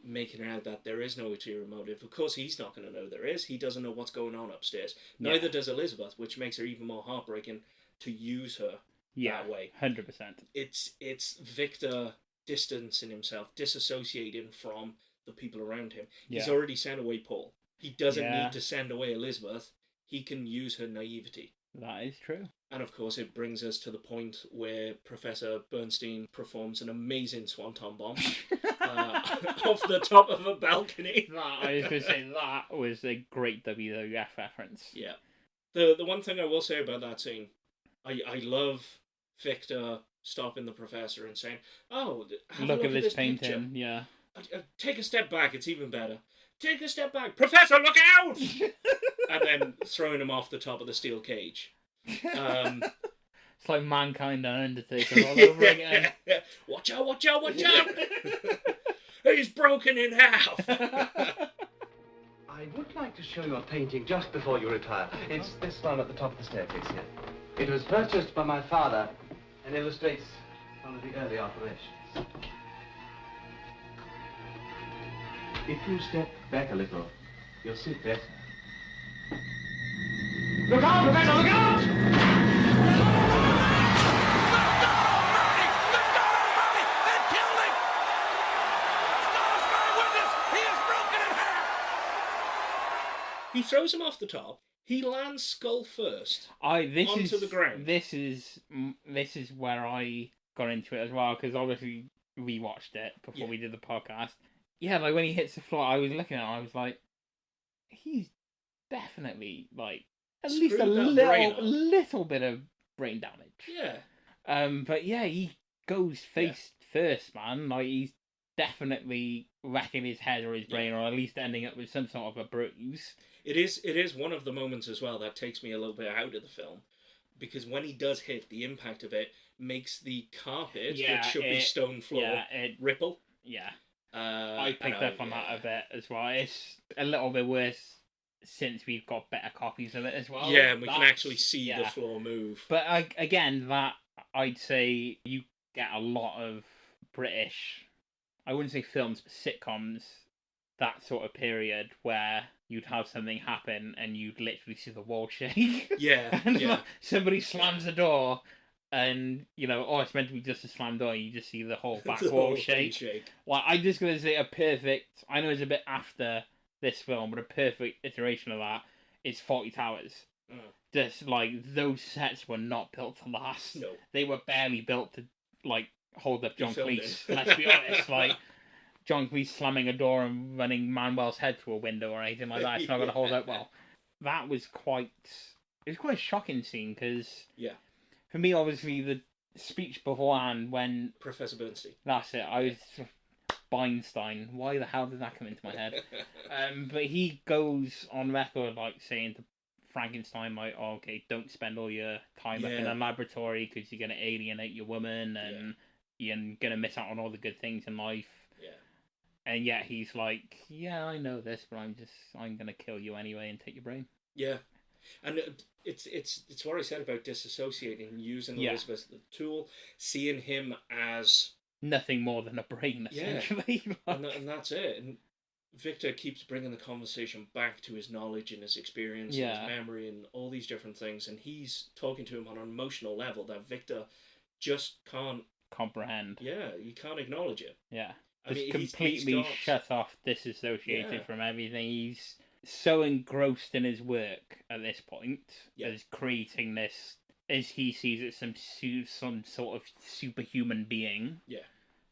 making it out that there is no ulterior motive. Of course, he's not going to know there is. He doesn't know what's going on upstairs. Neither does Elizabeth, which makes her even more heartbreaking to use her that way. 100%. It's Victor distancing himself, disassociating from the people around him. He's already sent away Paul. He doesn't need to send away Elizabeth. He can use her naivety. That is true. And of course, it brings us to the point where Professor Bernstein performs an amazing swanton bomb off the top of a balcony. I was going to say, that was a great WWF reference. Yeah. The one thing I will say about that scene, I love Victor stopping the Professor and saying, "Oh, have look a at this painting." picture. Yeah. Take a step back, it's even better. Take a step back. Professor, look out! And then throwing him off the top of the steel cage. It's like Mankind and Undertaker all over again. Watch out, watch out, watch out! He's broken in half! I would like to show you a painting just before you retire. It's this one at the top of the staircase here. It was purchased by my father and illustrates one of the early operations. If you step back a little, you'll see better. Look out, Professor, look out! He throws him off the top. He lands skull first onto the ground. This is where I got into it as well, because obviously we watched it before we did the podcast. Yeah, like when he hits the floor, I was looking at him, I was like, he's definitely like at least a little bit of brain damage. Yeah. But yeah, he goes face first, man. Like he's definitely wrecking his head or his brain, or at least ending up with some sort of a bruise. It is one of the moments as well that takes me a little bit out of the film, because when he does hit, the impact of it makes the carpet, which should be stone floor, ripple. Yeah. I picked up on that a bit as well. It's a little bit worse since we've got better copies of it as well. Yeah, and we can actually see the floor move. But again, that I'd say you get a lot of British, I wouldn't say films, but sitcoms, that sort of period where you'd have something happen and you'd literally see the wall shake. Yeah, and yeah. Somebody slams the door and, it's meant to be just a slam door, you just see the whole back wall shake. Well, I'm just going to say I know it's a bit after this film, but a perfect iteration of that is 40 Towers. Just, those sets were not built to last. No. They were barely built to, hold up John Cleese. Let's be honest, John Cleese slamming a door and running Manuel's head through a window or anything like that. It's not going to hold up well. That was quite a shocking scene, because for me, obviously, the speech beforehand when Professor Bernstein. That's it. I was Beinstein. Why the hell did that come into my head? But he goes on record saying to Frankenstein, okay, don't spend all your time up in a laboratory because you're going to alienate your woman and you're going to miss out on all the good things in life. And yet he's like, yeah, I know this, but I'm going to kill you anyway and take your brain. Yeah. And it's what I said about disassociating, using Elizabeth as the tool, seeing him as nothing more than a brain, essentially. And that's it. And Victor keeps bringing the conversation back to his knowledge and his experience and his memory and all these different things. And he's talking to him on an emotional level that Victor just can't comprehend. Yeah, you can't acknowledge it. Yeah. Just completely shut off, disassociated from everything. He's so engrossed in his work at this point, as creating this, as he sees it, some sort of superhuman being. Yeah.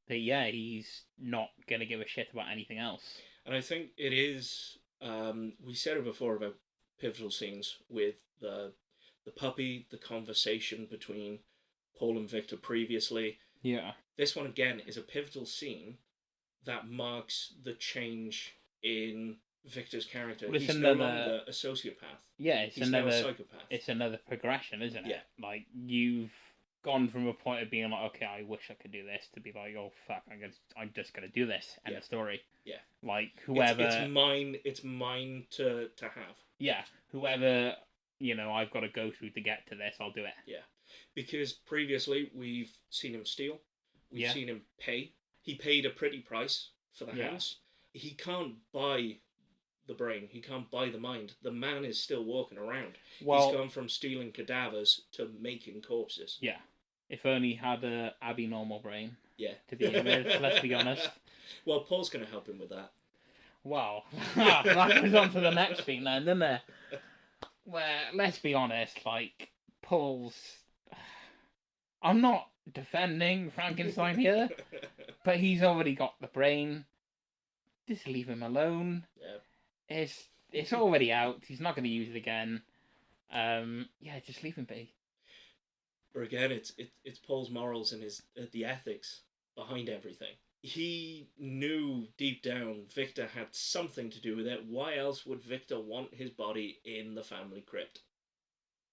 That he's not gonna give a shit about anything else. And I think it is. We said it before about pivotal scenes with the puppy, the conversation between Paul and Victor previously. Yeah. This one again is a pivotal scene that marks the change in Victor's character. Well, he's no longer a sociopath. Yeah, he's now a psychopath. It's another progression, isn't it? Yeah. You've gone from a point of being okay, I wish I could do this, to be oh fuck, I'm just gonna do this. End of story. Yeah. Whoever it's mine to have. Yeah. Whoever I've got to go through to get to this, I'll do it. Yeah. Because previously we've seen him steal. We've seen him pay. He paid a pretty price for the house. He can't buy the brain. He can't buy the mind. The man is still walking around. Well, he's gone from stealing cadavers to making corpses. Yeah. If only he had a abnormal brain. Yeah. To begin with, let's be honest. Well, Paul's going to help him with that. Wow. That goes on to the next thing then, doesn't it? Where, let's be honest, Paul's... I'm not defending Frankenstein here, but he's already got the brain. Just leave him alone. Yeah. It's already out. He's not going to use it again. Just leave him be. But again, it's Paul's morals and the ethics behind everything. he knew deep down Victor had something to do with it. Why else would Victor want his body in the family crypt?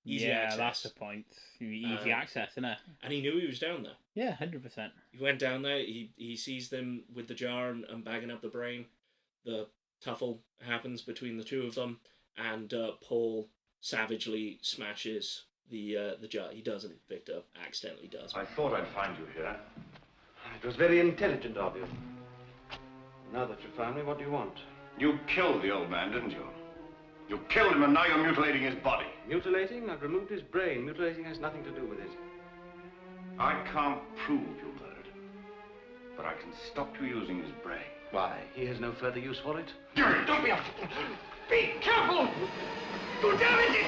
Easy access. That's the point. Easy access, isn't it? And he knew he was down there. Yeah, 100%. He went down there, he sees them with the jar and bagging up the brain. The tuffle happens between the two of them, and Paul savagely smashes the jar. He doesn't. Victor accidentally does. I thought I'd find you here. It was very intelligent of you. Now that you found me, what do you want? You killed the old man, didn't you? You killed him, and now you're mutilating his body. Mutilating? I've removed his brain. Mutilating has nothing to do with it. I can't prove you murdered him, but I can stop you using his brain. Why? He has no further use for it? Don't be Be careful! You damage it!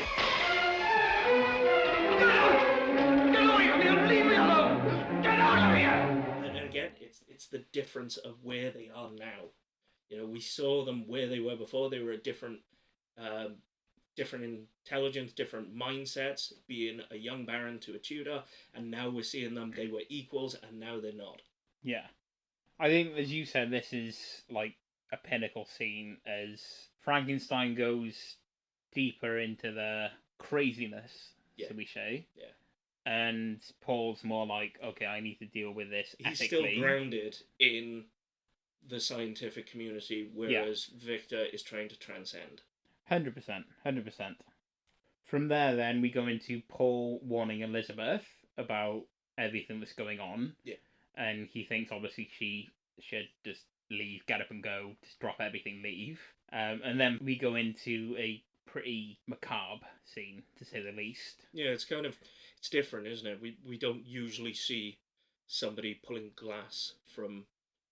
Get out! Get away from here! Leave me alone! Get out of here! And again, it's the difference of where they are now. You know, we saw them where they were before. They were a different intelligence, different mindsets, being a young baron to a Tudor, and now we're seeing them, they were equals, and now they're not. Yeah. I think, as you said, this is like a pinnacle scene as Frankenstein goes deeper into the craziness, shall we say. Yeah. And Paul's more like, okay, I need to deal with this He's ethically. still grounded in the scientific community, whereas Victor is trying to transcend. 100%. From there, then, we go into Paul warning Elizabeth about everything that's going on. Yeah. And he thinks, obviously, she should just leave, get up and go, just drop everything, leave. And then we go into a pretty macabre scene, to say the least. Yeah, it's different, isn't it? We don't usually see somebody pulling glass from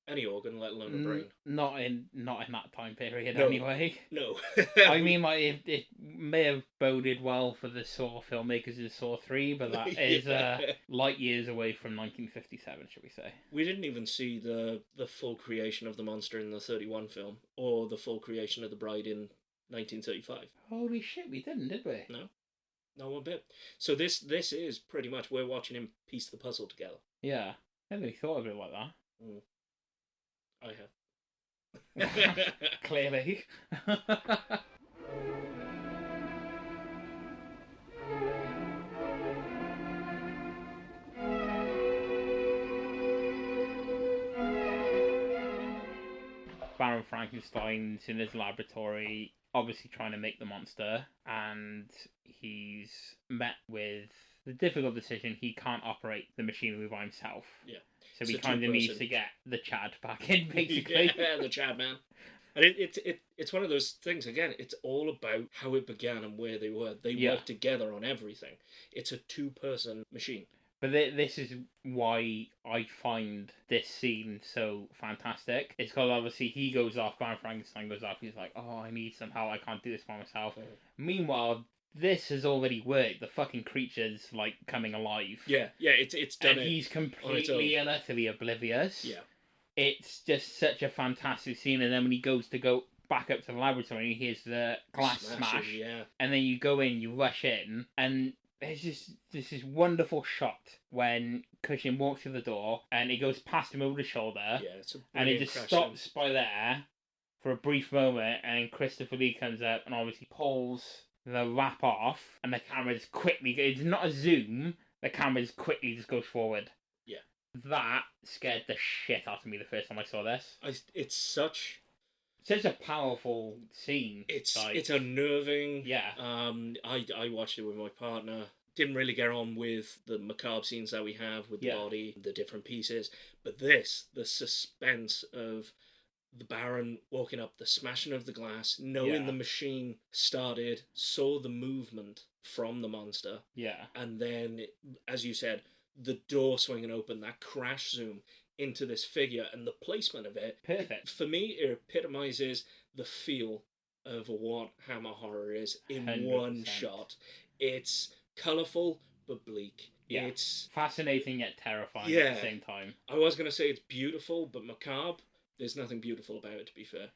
any organ, let alone a brain. Not in that time period, No. anyway. No. I mean, like, it may have boded well for the Saw filmmakers of Saw 3, but that is light years away from 1957, should we say. We didn't even see the full creation of the monster in the 31 film, or the full creation of the bride in 1935. Holy shit, we didn't, did we? No. Not one bit. So this is pretty much, we're watching him piece the puzzle together. Yeah. I never really thought of it like that. I have. Clearly. Baron Frankenstein's in his laboratory, obviously trying to make the monster, and he's met with the difficult decision he can't operate the machinery by himself. Yeah. So he kind of needs to get the Chad back in, basically. Yeah, the Chad man. And it's one of those things, again, it's all about how it began and where they were. They worked together on everything. It's a two-person machine. But this is why I find this scene so fantastic. It's because obviously he goes off, Baron Frankenstein goes off, he's like, oh, I need some help, I can't do this by myself. Meanwhile, this has already worked. The fucking creature's, like, coming alive. Yeah, it's done. And he's completely and utterly oblivious. Yeah. It's just such a fantastic scene, and then when he goes to go back up to the laboratory, he hears the glass smash. Yeah. And then you go in, you rush in, and there's just this wonderful shot when Cushing walks through the door, and he goes past him over the shoulder, and he just stops by there for a brief moment, and Christopher Lee comes up and obviously pulls the wrap off, and the camera just quickly, it's not a zoom, the camera just quickly just goes forward. Yeah. That scared the shit out of me the first time I saw this. It's such a powerful scene. It's unnerving. Yeah. I watched it with my partner. Didn't really get on with the macabre scenes that we have with the body, the different pieces. But the suspense of the Baron walking up, the smashing of the glass, knowing the machine started, saw the movement from the monster. Yeah. And then, as you said, the door swinging open, that crash zoom into this figure and the placement of it. Perfect. For me, it epitomizes the feel of what Hammer horror is in 100%. one shot. It's colourful but bleak. Yeah. It's fascinating yet terrifying at the same time. I was going to say it's beautiful but macabre. There's nothing beautiful about it, to be fair.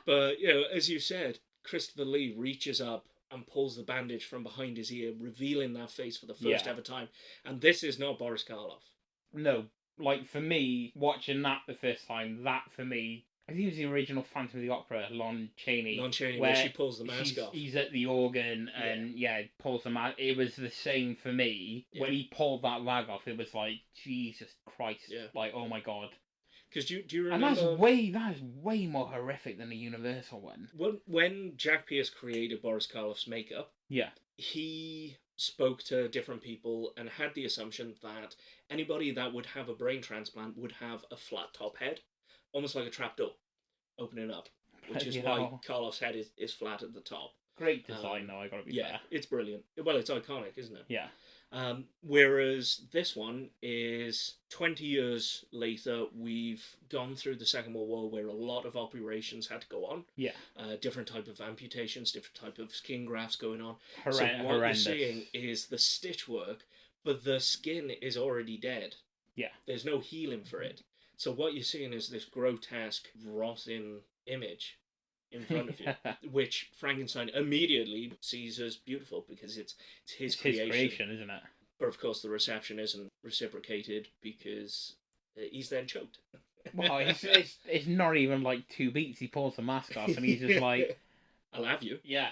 But, you know, as you said, Christopher Lee reaches up and pulls the bandage from behind his ear, revealing that face for the first ever time. And this is not Boris Karloff. No, Like, for me, watching that the first time, that, for me, I think it was the original Phantom of the Opera, Lon Chaney. Where she pulls the mask off. He's at the organ and, pulls the mask. It was the same for me. Yeah. When he pulled that rag off, it was like, Jesus Christ. Yeah. Like, oh my God. Because do you remember... And that is way more horrific than the Universal one. When Jack Pierce created Boris Karloff's makeup, he spoke to different people and had the assumption that anybody that would have a brain transplant would have a flat top head, almost like a trapdoor opening up, which is why Karloff's head is flat at the top. Great design, though, I gotta be fair. It's brilliant. Well, it's iconic, isn't it? Yeah. Whereas this one is 20 years later, we've gone through the Second World War where a lot of operations had to go on. Yeah. Different type of amputations, different type of skin grafts going on. Horrendous. So what you're seeing is the stitch work, but the skin is already dead. Yeah. There's no healing for it. So what you're seeing is this grotesque, rotting image in front of you, which Frankenstein immediately sees as beautiful because it's his creation, isn't it? But of course, the reception isn't reciprocated because he's then choked. Well, it's not even like 2 beats. He pulls the mask off and he's just like, "I'll have you." Yeah.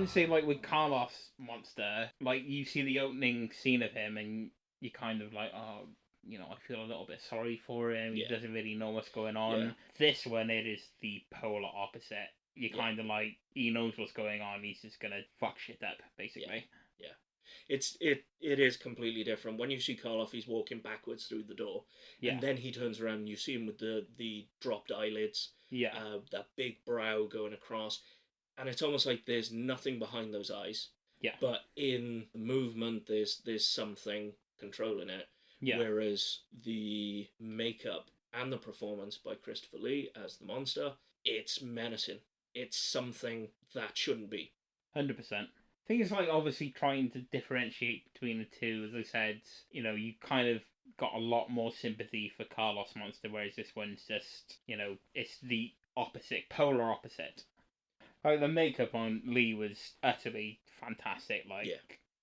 Say, like, with Karloff's monster, like, you see the opening scene of him and you kind of like, oh, you know, I feel a little bit sorry for him. He doesn't really know what's going on. Yeah. This one, it is the polar opposite. You kind of like, he knows what's going on. He's just gonna fuck shit up, basically. Yeah. It is completely different. When you see Karloff, he's walking backwards through the door. Yeah. And then he turns around and you see him with the dropped eyelids. Yeah. That big brow going across. And it's almost like there's nothing behind those eyes. Yeah. But in the movement, there's something controlling it. Yeah. Whereas the makeup and the performance by Christopher Lee as the monster, it's menacing. It's something that shouldn't be. 100%. I think it's like obviously trying to differentiate between the two. As I said, you know, you kind of got a lot more sympathy for Karloff's monster, whereas this one's just, you know, it's the opposite, polar opposite. Like, the makeup on Lee was utterly fantastic. Like,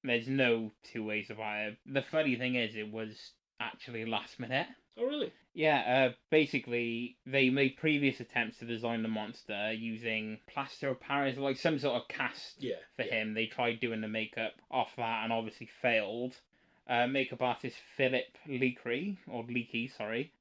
there's no two ways about it. The funny thing is, it was actually last minute. Oh, really? Yeah, basically, they made previous attempts to design the monster using plaster of Paris, like some sort of cast for him. They tried doing the makeup off that and obviously failed. Makeup artist Philip Leakey,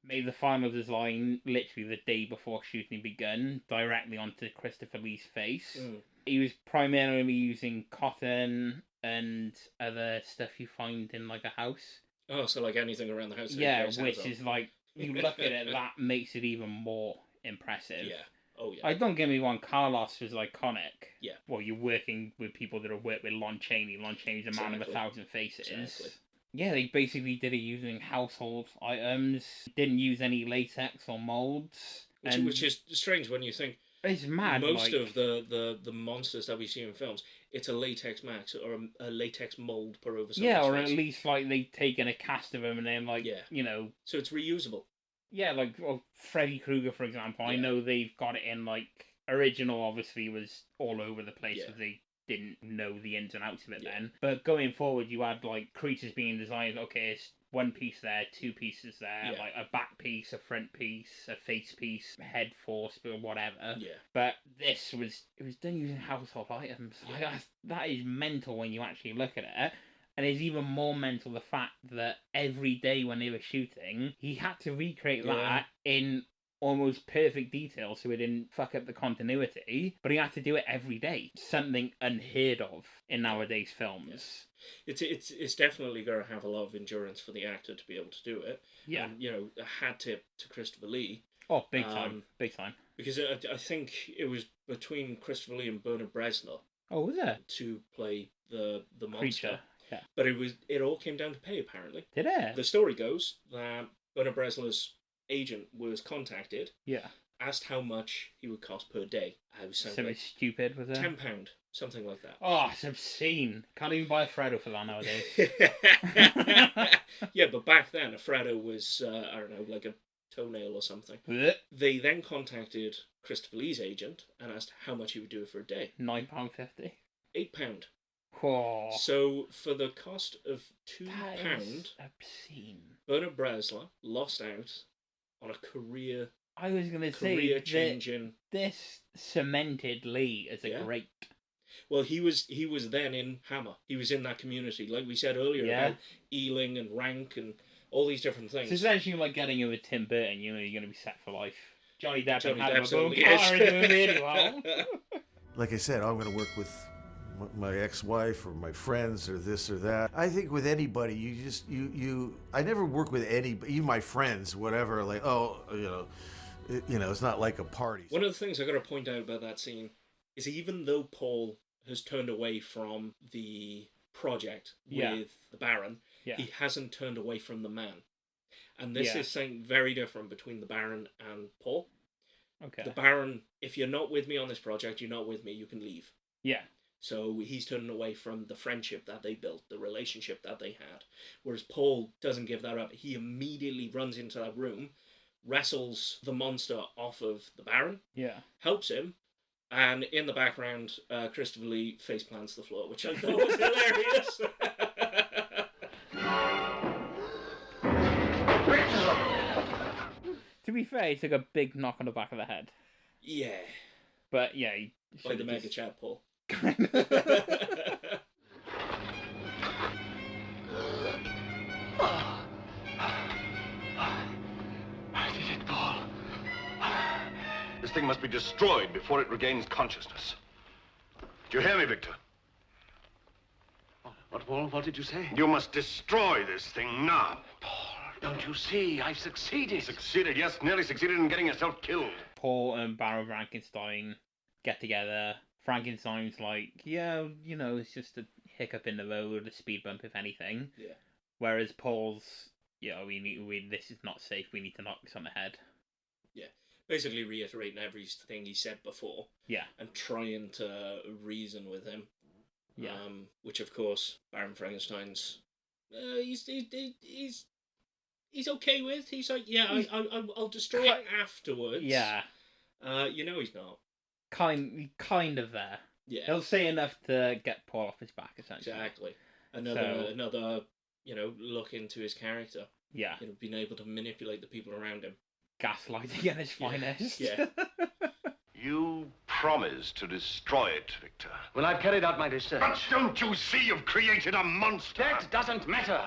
made the final design literally the day before shooting begun, directly onto Christopher Lee's face. He was primarily using cotton and other stuff you find in like a house. Oh, so like anything around the house. Yeah, which is like, you look at it, that makes it even more impressive. Yeah. Oh, yeah. Like, don't get me wrong, Karloff's was iconic. Yeah. Well, you're working with people that have worked with Lon Chaney. Lon Chaney's a man of 1,000 faces. Exactly. Yeah, they basically did it using household items. Didn't use any latex or molds. Which is strange when you think... It's mad. Most of the monsters that we see in films, it's a latex mask or a latex mold put over something. Yeah, or at least, like, they've taken a cast of them and then, like, you know... So it's reusable. Yeah, like, well, Freddy Krueger, for example. I know they've got it in, like... Original, obviously, was all over the place because they didn't know the ins and outs of it then. But going forward, you had, like, creatures being designed, okay, it's one piece there, two pieces there, like a back piece, a front piece, a face piece, head force, or whatever. Yeah. But this was, it was done using household items. Like, that is mental when you actually look at it. And it's even more mental the fact that every day when they were shooting, he had to recreate that in almost perfect detail so it didn't fuck up the continuity, but he had to do it every day. Something unheard of in nowadays films. It's definitely going to have a lot of endurance for the actor to be able to do it. Yeah. And, a hat tip to Christopher Lee. Oh, big time. Big time. Because I think it was between Christopher Lee and Bernard Bresler. Oh, was it? To play the monster. Creature. Yeah. But it all came down to pay, apparently. Did it? The story goes that Bernard Bresler's agent was contacted. Yeah. Asked how much he would cost per day. Something stupid, was it? £10, something like that. Oh, it's obscene. Can't even buy a Freddo for that nowadays. Yeah, but back then, a Freddo was, I don't know, like a toenail or something. They then contacted Christopher Lee's agent and asked how much he would do it for a day. £9.50. £8. Oh. So, for the cost of £2, obscene. Bernard Bresler lost out on a career. I was going to say, changing. This cemented Lee as a great. Well, he was then in Hammer. He was in that community, like we said earlier about Ealing and Rank and all these different things. So essentially, like getting in with Tim Burton, you're going to be set for life. Johnny Depp and Hazel absolutely doing really well. Like I said, I'm going to work with my ex-wife or my friends or this or that. I think with anybody, I never work with anybody, even my friends, whatever. Like, it's not like a party. One of the things I got to point out about that scene is even though Paul has turned away from the project with the Baron, he hasn't turned away from the man. And this is something very different between the Baron and Paul. Okay. The Baron, if you're not with me on this project, you're not with me, you can leave. Yeah. So he's turning away from the friendship that they built, the relationship that they had. Whereas Paul doesn't give that up. He immediately runs into that room, wrestles the monster off of the Baron, helps him, and in the background, Christopher Lee face plants the floor, which I thought was hilarious. To be fair, he took a big knock on the back of the head. Yeah. But yeah, he by the mega chat, Paul. I did it, Paul. This thing must be destroyed before it regains consciousness. Do you hear me, Victor? What, Paul? What did you say? You must destroy this thing now. Paul, don't you see? I've succeeded. Succeeded, yes. Nearly succeeded in getting yourself killed. Paul and Baron Frankenstein get together. Frankenstein's like, it's just a hiccup in the road, a speed bump, if anything. Yeah. Whereas Paul's, this is not safe. We need to knock this on the head. Yeah. Basically reiterating everything he said before. Yeah. And trying to reason with him. Yeah. Which, of course, Baron Frankenstein's, he's okay with. He's like, I'll destroy it afterwards. Yeah. He's not. Kind of there. Yeah. He'll say enough to get Paul off his back, essentially. Exactly. Another look into his character. Yeah. Being able to manipulate the people around him. Gaslighting at his finest. Yeah. You promised to destroy it, Victor. Well, I've carried out my research. But don't you see you've created a monster? That doesn't matter.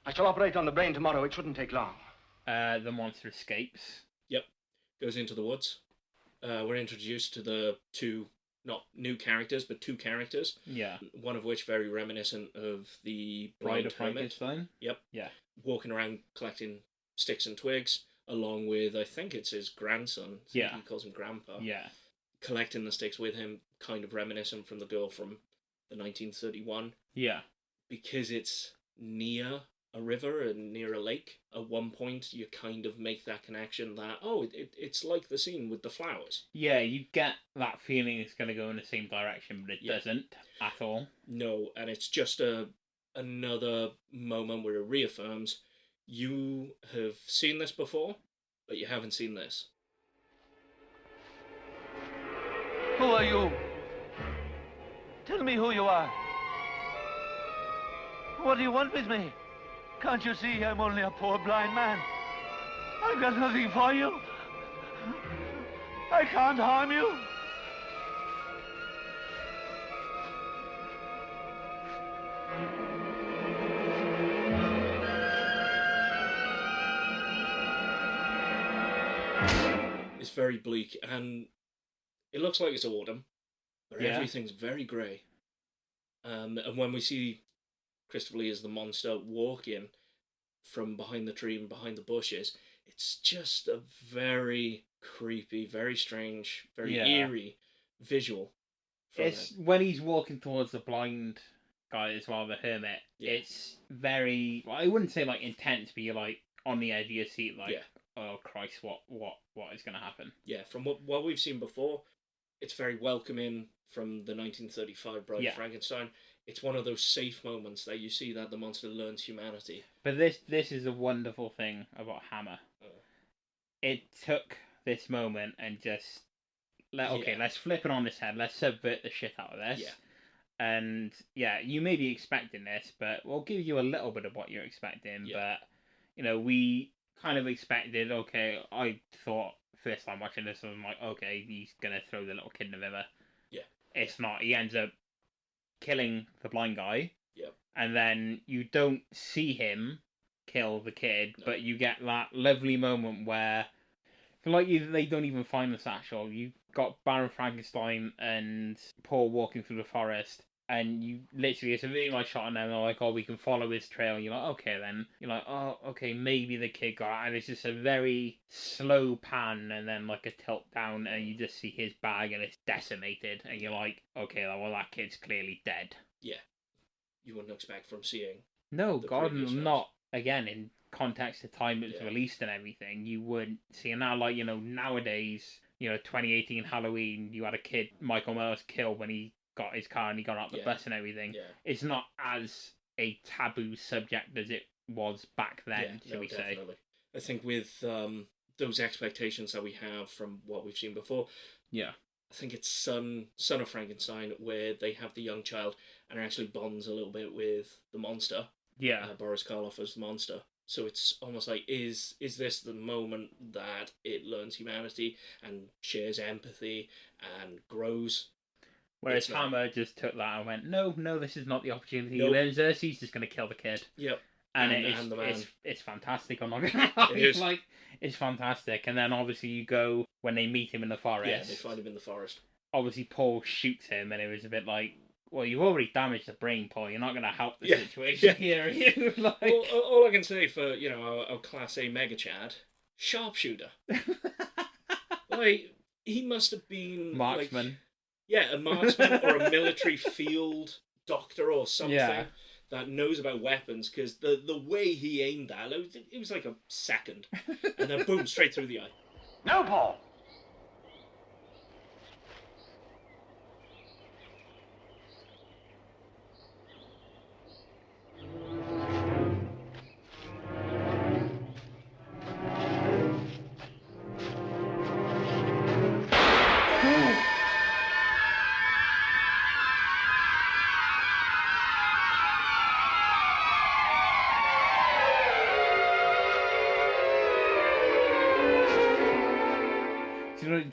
I shall operate on the brain tomorrow. It shouldn't take long. The monster escapes. Yep. Goes into the woods. We're introduced to the two, not new characters, but two characters. Yeah. One of which very reminiscent of the Bride of Frankenstein. Yep. Yeah. Walking around collecting sticks and twigs, along with, I think it's his grandson. He calls him Grandpa. Yeah. Collecting the sticks with him, kind of reminiscent from the girl from the 1931. Yeah. Because it's near a river and near a lake, at one point you kind of make that connection that, it's like the scene with the flowers. Yeah, you get that feeling it's going to go in the same direction, but it doesn't at all. No, and it's just another moment where it reaffirms, you have seen this before, but you haven't seen this. Who are you? Tell me who you are. What do you want with me? Can't you see I'm only a poor blind man? I've got nothing for you. I can't harm you. very bleak, and it looks like it's autumn, but everything's very grey. And when we see Christopher Lee as the monster walking from behind the tree and behind the bushes, it's just a very creepy, very strange, very eerie visual. It's when he's walking towards the blind guy as well, the hermit. Yeah. It's very, I wouldn't say like intense, but you're like on the edge of your seat, like, oh Christ, what is going to happen? Yeah, from what we've seen before, it's very welcoming from the 1935 Bride of Frankenstein. It's one of those safe moments that you see that the monster learns humanity. But this is a wonderful thing about Hammer. It took this moment and just let's flip it on its head. Let's subvert the shit out of this. Yeah. And you may be expecting this, but we'll give you a little bit of what you're expecting. Yeah. But we kind of expected. Okay, I thought first time watching this, I'm like, okay, he's gonna throw the little kid in the river. Yeah. It's not. He ends up killing the blind guy. Yep. And then you don't see him kill the kid, but you get that lovely moment where, they don't even find the satchel. You got Baron Frankenstein and Paul walking through the forest, and you literally, it's a really nice shot, and then they're like, oh, we can follow his trail. And you're like, okay, then. You're like, oh, okay, maybe the kid got it. And it's just a very slow pan, and then like a tilt down, and you just see his bag, and it's decimated. And you're like, okay, well, that kid's clearly dead. Yeah. You wouldn't expect from seeing. No, God, not, again, in context of time it was released and everything, you wouldn't see. And now, like, nowadays, 2018 Halloween, you had a kid, Michael Myers, killed when he got his car and he got out the bus and everything. Yeah. It's not as a taboo subject as it was back then, shall we say. I think with those expectations that we have from what we've seen before, I think it's Son of Frankenstein, where they have the young child and actually bonds a little bit with the monster. Yeah. Boris Karloff as the monster. So it's almost like, is this the moment that it learns humanity and shares empathy and grows? Whereas Hammer just took that and went, no, this is not the opportunity. Nope. He learns this, he's just going to kill the kid. Yep. And it's fantastic. I'm not going to lie. It is. Like, it's fantastic. And then obviously you go, when they meet him in the forest. Yeah, they find him in the forest. Obviously Paul shoots him, and it was a bit like, well, you've already damaged the brain, Paul. You're not going to help the situation here, are you? Like... Well, all I can say for, our Class A Mega Chad, sharpshooter. Like, he must have been... Marksman. A marksman or a military field doctor or something that knows about weapons, because the way he aimed that, it was like a second. And then boom, straight through the eye. No, Paul!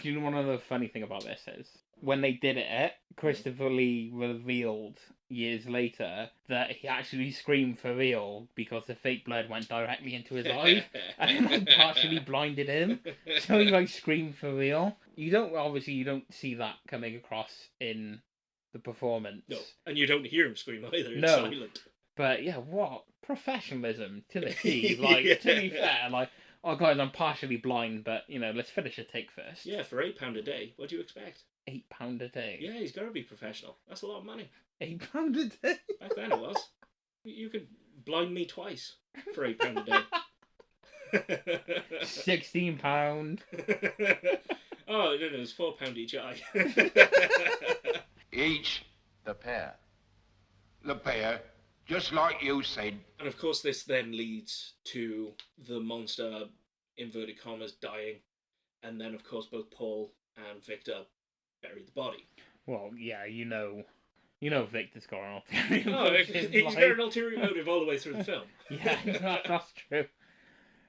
Do you know one other funny thing about this is, when they did it, Christopher Lee revealed years later that he actually screamed for real because the fake blood went directly into his eye and partially blinded him. So he screamed for real. You don't see that coming across in the performance. No, and you don't hear him scream either. It's silent. But what professionalism to the T. To be fair, oh guys, I'm partially blind, but let's finish a take first. Yeah, for £8 a day, what do you expect? £8 a day? Yeah, he's got to be professional. That's a lot of money. £8 a day? Back then it was. You could blind me twice for £8 a day. £16. Oh, no, it's £4 each eye. Each the pair. The pair. Just like you said. And of course this then leads to the monster, inverted commas, dying. And then of course both Paul and Victor bury the body. Well, yeah, you know Victor's got an ulterior motive. He's got an ulterior motive all the way through the film. Yeah, that's true.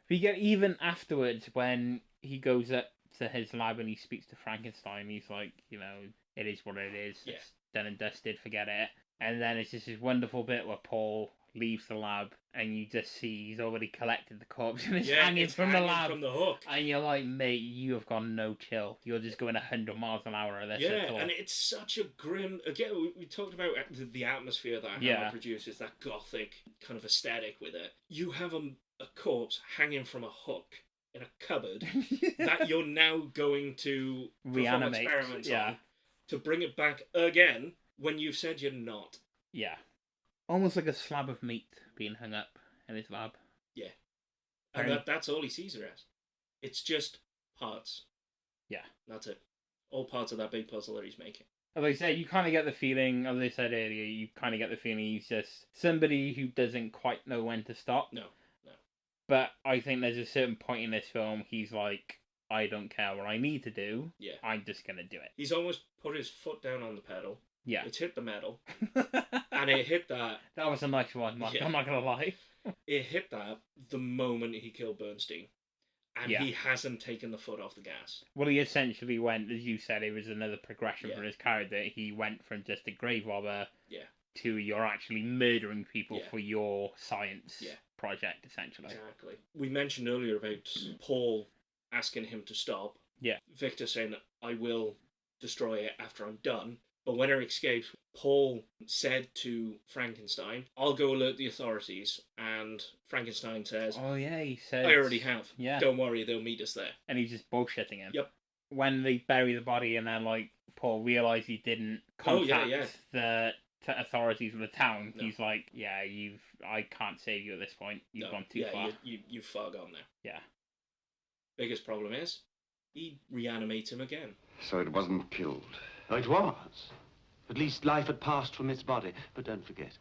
But you get, even afterwards, when he goes up to his lab and he speaks to Frankenstein, he's like, it is what it is. Yeah. It's done and dusted, forget it. And then it's just this wonderful bit where Paul leaves the lab and you just see he's already collected the corpse and it's hanging from the lab. From the hook. And you're like, mate, you have got no chill. You're just going 100 miles an hour at this. Yeah, and it's such a grim... Again, we talked about the atmosphere that Hammer produces, that gothic kind of aesthetic with it. You have a corpse hanging from a hook in a cupboard that you're now going to perform experiments on to bring it back again when you've said you're not. Yeah. Almost like a slab of meat being hung up in his lab. Yeah. And that's all he sees her as. It's just parts. Yeah. That's it. All parts of that big puzzle that he's making. As I said, you kind of get the feeling, as I said earlier, you kind of get the feeling he's just somebody who doesn't quite know when to stop. No. But I think there's a certain point in this film, he's like, I don't care what I need to do. Yeah. I'm just going to do it. He's almost put his foot down on the pedal. Yeah. It's hit the metal. And it hit that. That was a nice one, Mark. Yeah. I'm not going to lie. It hit that the moment he killed Bernstein. And he hasn't taken the foot off the gas. Well, he essentially went, as you said, it was another progression for his character. He went from just a grave robber to you're actually murdering people for your science project, essentially. Exactly. We mentioned earlier about Paul asking him to stop. Yeah. Victor saying, I will destroy it after I'm done. But when he escapes, Paul said to Frankenstein, I'll go alert the authorities. And Frankenstein says, oh, yeah, he said, I already have. Yeah. Don't worry, they'll meet us there. And he's just bullshitting him. Yep. When they bury the body and then, like, Paul realised he didn't contact the authorities of the town, he's like, I can't save you at this point. You've gone too far. You've far gone there. Yeah. Biggest problem is, he reanimates him again. So it wasn't killed. Oh, it was. At least life had passed from its body. But don't forget,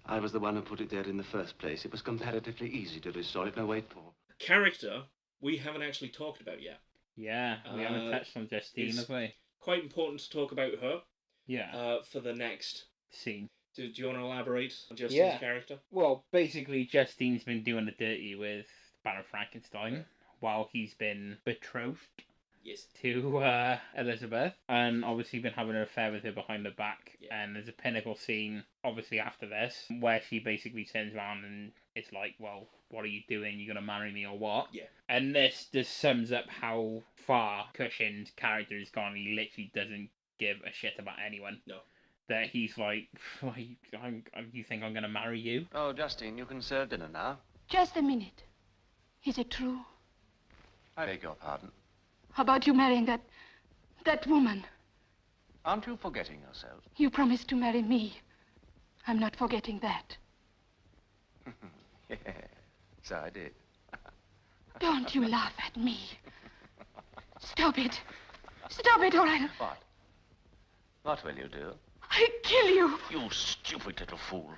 I was the one who put it there in the first place. It was comparatively easy to restore it. No, wait, Paul. Character, we haven't actually talked about yet. Yeah, we haven't touched on Justine, have we? Quite important to talk about her. Yeah. For the next scene. Do you want to elaborate on Justine's character? Well, basically, Justine's been doing the dirty with Baron Frankenstein while he's been betrothed. Yes. To Elizabeth, and obviously been having an affair with her behind her back. Yeah. And there's a pinnacle scene, obviously after this, where she basically turns around and it's like, well, what are you doing? You gonna marry me or what? Yeah. And this just sums up how far Cushing's character has gone. He literally doesn't give a shit about anyone. No. That he's like, you think I'm gonna marry you? Oh, Justine, you can serve dinner now. Just a minute. Is it true? I beg your pardon. How about you marrying that woman? Aren't you forgetting yourself? You promised to marry me. I'm not forgetting that. Yes, so I did. Don't you laugh at me. Stop it. Stop it, or I'll... What? What will you do? I'll kill you. You stupid little fool.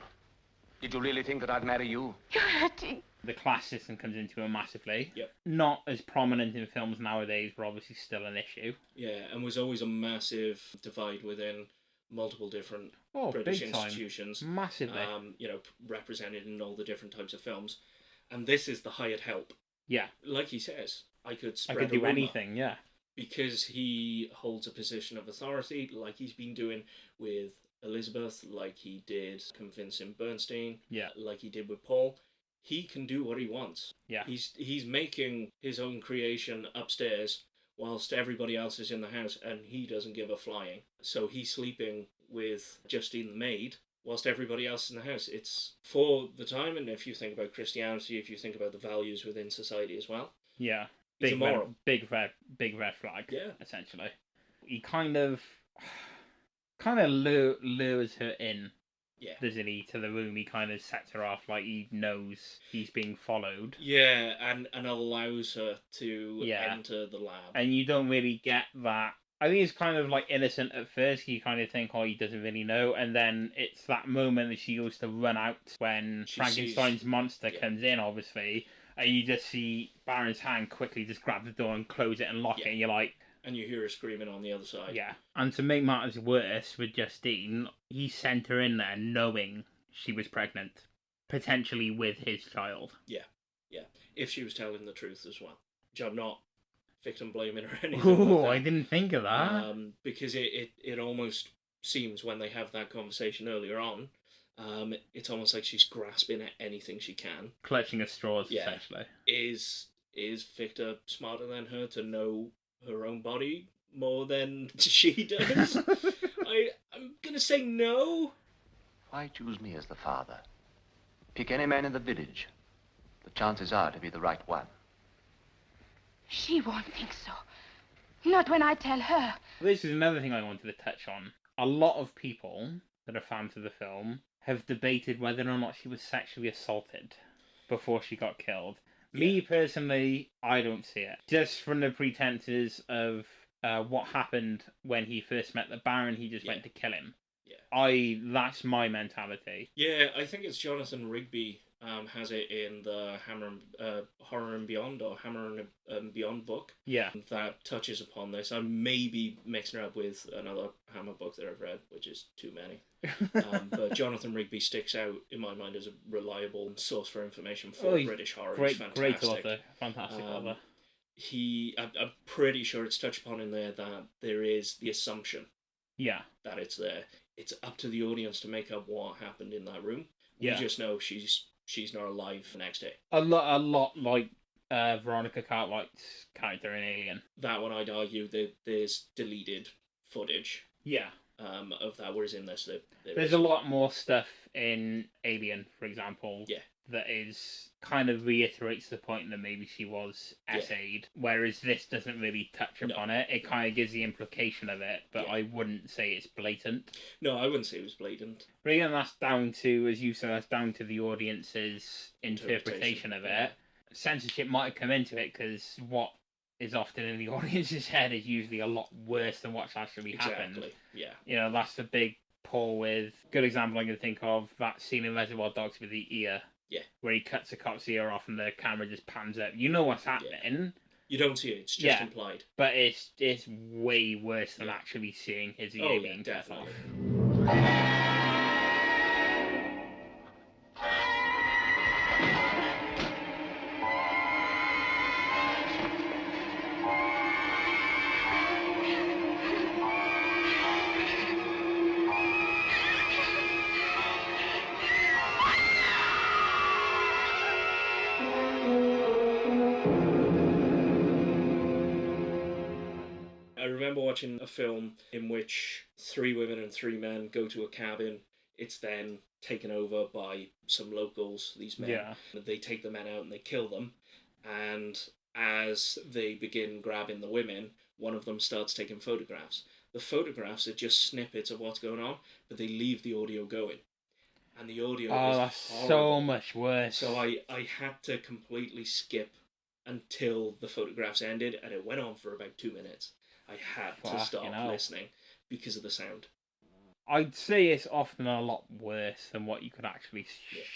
Did you really think that I'd marry you? You're hurting. The class system comes into it massively. Yep. Not as prominent in films nowadays, but obviously still an issue. Yeah, and was always a massive divide within multiple different British institutions. Massively. Represented in all the different types of films. And this is the hired help. Yeah. Like he says, I could do anything, yeah. Because he holds a position of authority, like he's been doing with Elizabeth, like he did convincing Bernstein, like he did with Paul. He can do what he wants. Yeah. He's making his own creation upstairs whilst everybody else is in the house, and he doesn't give a flying. So he's sleeping with Justine the maid whilst everybody else is in the house. It's for the time, and if you think about Christianity, if you think about the values within society as well. Yeah. It's immoral. Big red flag. Yeah. Essentially. He kind of lures her in. Yeah. Doesn't he, to the room? He kind of sets her off like he knows he's being followed. Yeah, and allows her to enter the lab. And you don't really get that. I think it's kind of like innocent at first. You kind of think, oh, he doesn't really know. And then it's that moment that she goes to run out when Frankenstein's monster comes in, obviously. And you just see Baron's hand quickly just grab the door and close it and lock it. And you're like... And you hear her screaming on the other side. Yeah. And to make matters worse with Justine, he sent her in there knowing she was pregnant. Potentially with his child. Yeah. Yeah. If she was telling the truth as well. Which I'm not victim blaming or anything. Oh, I didn't think of that. Because it almost seems when they have that conversation earlier on, it's almost like she's grasping at anything she can. Clutching at straws, essentially. Is Victor smarter than her to know her own body more than she does? I'm going to say no. Why choose me as the father? Pick any man in the village. The chances are to be the right one. She won't think so. Not when I tell her. This is another thing I wanted to touch on. A lot of people that are fans of the film have debated whether or not she was sexually assaulted before she got killed. Me, personally, I don't see it. Just from the pretenses of what happened when he first met the Baron, he just went to kill him. Yeah. That's my mentality. Yeah, I think it's Jonathan Rigby has it in the Horror and Beyond, or Hammer and Beyond book. Yeah. That touches upon this. I may be mixing it up with another Hammer book that I've read, which is too many. But Jonathan Rigby sticks out in my mind as a reliable source for information for British horror. Great, he's fantastic. great author. Fantastic author. I'm pretty sure it's touched upon in there that there is the assumption that it's there. It's up to the audience to make up what happened in that room. We just know she's not alive the next day. A lot like Veronica Cartwright's character in Alien. That one, I'd argue that there's deleted footage. Yeah. Of that, whereas in this, there's a lot more stuff in Alien, for example. Yeah. That is kind of reiterates the point that maybe she was SA'd, whereas this doesn't really touch upon it. It kind of gives the implication of it, but I wouldn't say it's blatant. No, I wouldn't say it was blatant. But again, that's down to, as you said, that's down to the audience's interpretation of it. Censorship might have come into it, because what is often in the audience's head is usually a lot worse than what's actually happened. Yeah. You know, that's the big pull with, good example I can think of, that scene in Reservoir Dogs with the ear. Yeah. Where he cuts a cop's ear off and the camera just pans up. You know what's happening. Yeah. You don't see it, it's just implied. But it's way worse than actually seeing his ear being cut off. I remember watching a film in which 3 women and 3 men go to a cabin. It's then taken over by some locals, these men. Yeah. They take the men out and they kill them. And as they begin grabbing the women, one of them starts taking photographs. The photographs are just snippets of what's going on, but they leave the audio going. And the audio is that's horrible. So much worse. So I had to completely skip until the photographs ended, and it went on for about 2 minutes. I had to stop listening because of the sound. I'd say it's often a lot worse than what you could actually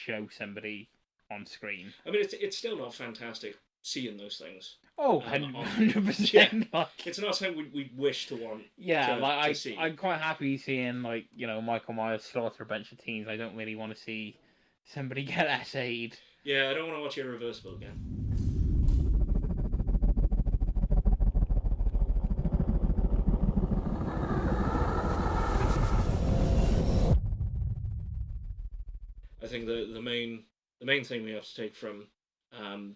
show somebody on screen. I mean, it's still not fantastic seeing those things. Oh, 100%. It's not something we wish to want to see. I'm quite happy seeing, Michael Myers slaughter a bunch of teens. I don't really want to see somebody get SA'd. Yeah, I don't want to watch Irreversible again. I think the main thing we have to take from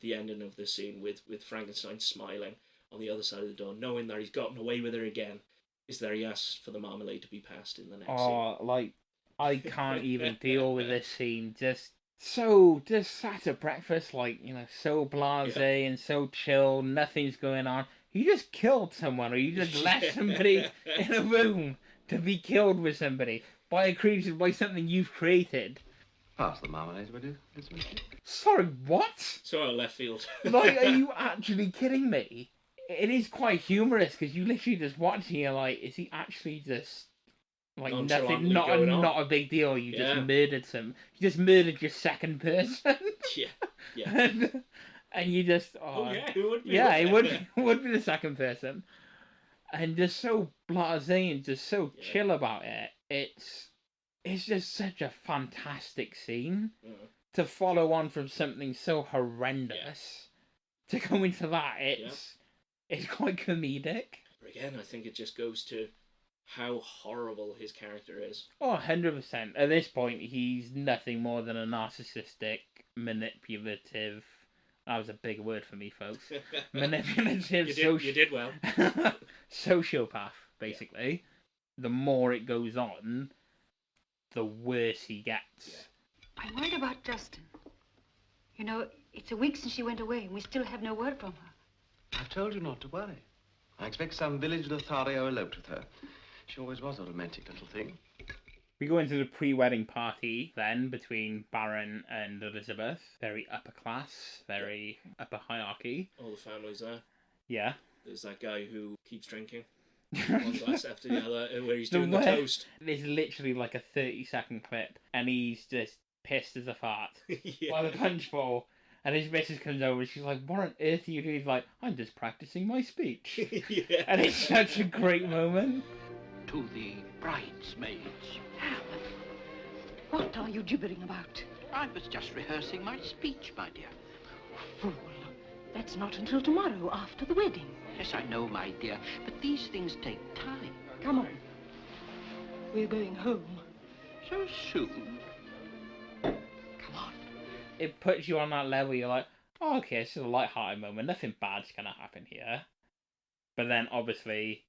the ending of this scene with Frankenstein smiling on the other side of the door, knowing that he's gotten away with her again, is that he asks for the marmalade to be passed in the next scene. I can't even deal with this scene. Just sat at breakfast, so blasé and so chill, nothing's going on. You just killed someone, or you just left somebody in a room to be killed with somebody by something you've created. Pass the marmalade, would you? Sorry, what? So left field. Are you actually kidding me? It is quite humorous, because you literally just watch and you're like, is he actually just nothing, not a big deal? You just murdered some. You just murdered your second person. Yeah. And you just it would be. Yeah, it would be the second person, and just so blasé and just so chill about it. It's just such a fantastic scene to follow on from something so horrendous to go into that. It's quite comedic. But again, I think it just goes to how horrible his character is. Oh, 100%. At this point, he's nothing more than a narcissistic, manipulative... That was a big word for me, folks. Manipulative... You did well. Sociopath, basically. Yeah. The more it goes on, the worse he gets. Yeah. I'm worried about Justin. You know, it's a week since she went away, and we still have no word from her. I've told you not to worry. I expect some village Lothario eloped with her. She always was a romantic little thing. We go into the pre-wedding party then between Baron and Elizabeth. Very upper class, very upper hierarchy. All the families there. Yeah. There's that guy who keeps drinking. One glass after the other, where he's doing the toast. There's literally like a 30-second clip, and he's just pissed as a fart yeah. by the punch bowl. And his missus comes over and she's like, what on earth are you doing? He's like, I'm just practicing my speech. yeah. And it's such a great moment. To the bridesmaids. What are you gibbering about? I was just rehearsing my speech, my dear. Fool. That's not until tomorrow, after the wedding. Yes, I know, my dear, but these things take time. Come on. We're going home. So soon? Come on. It puts you on that level, you're like, oh, okay, it's a light-hearted moment, nothing bad's gonna happen here. But then, obviously,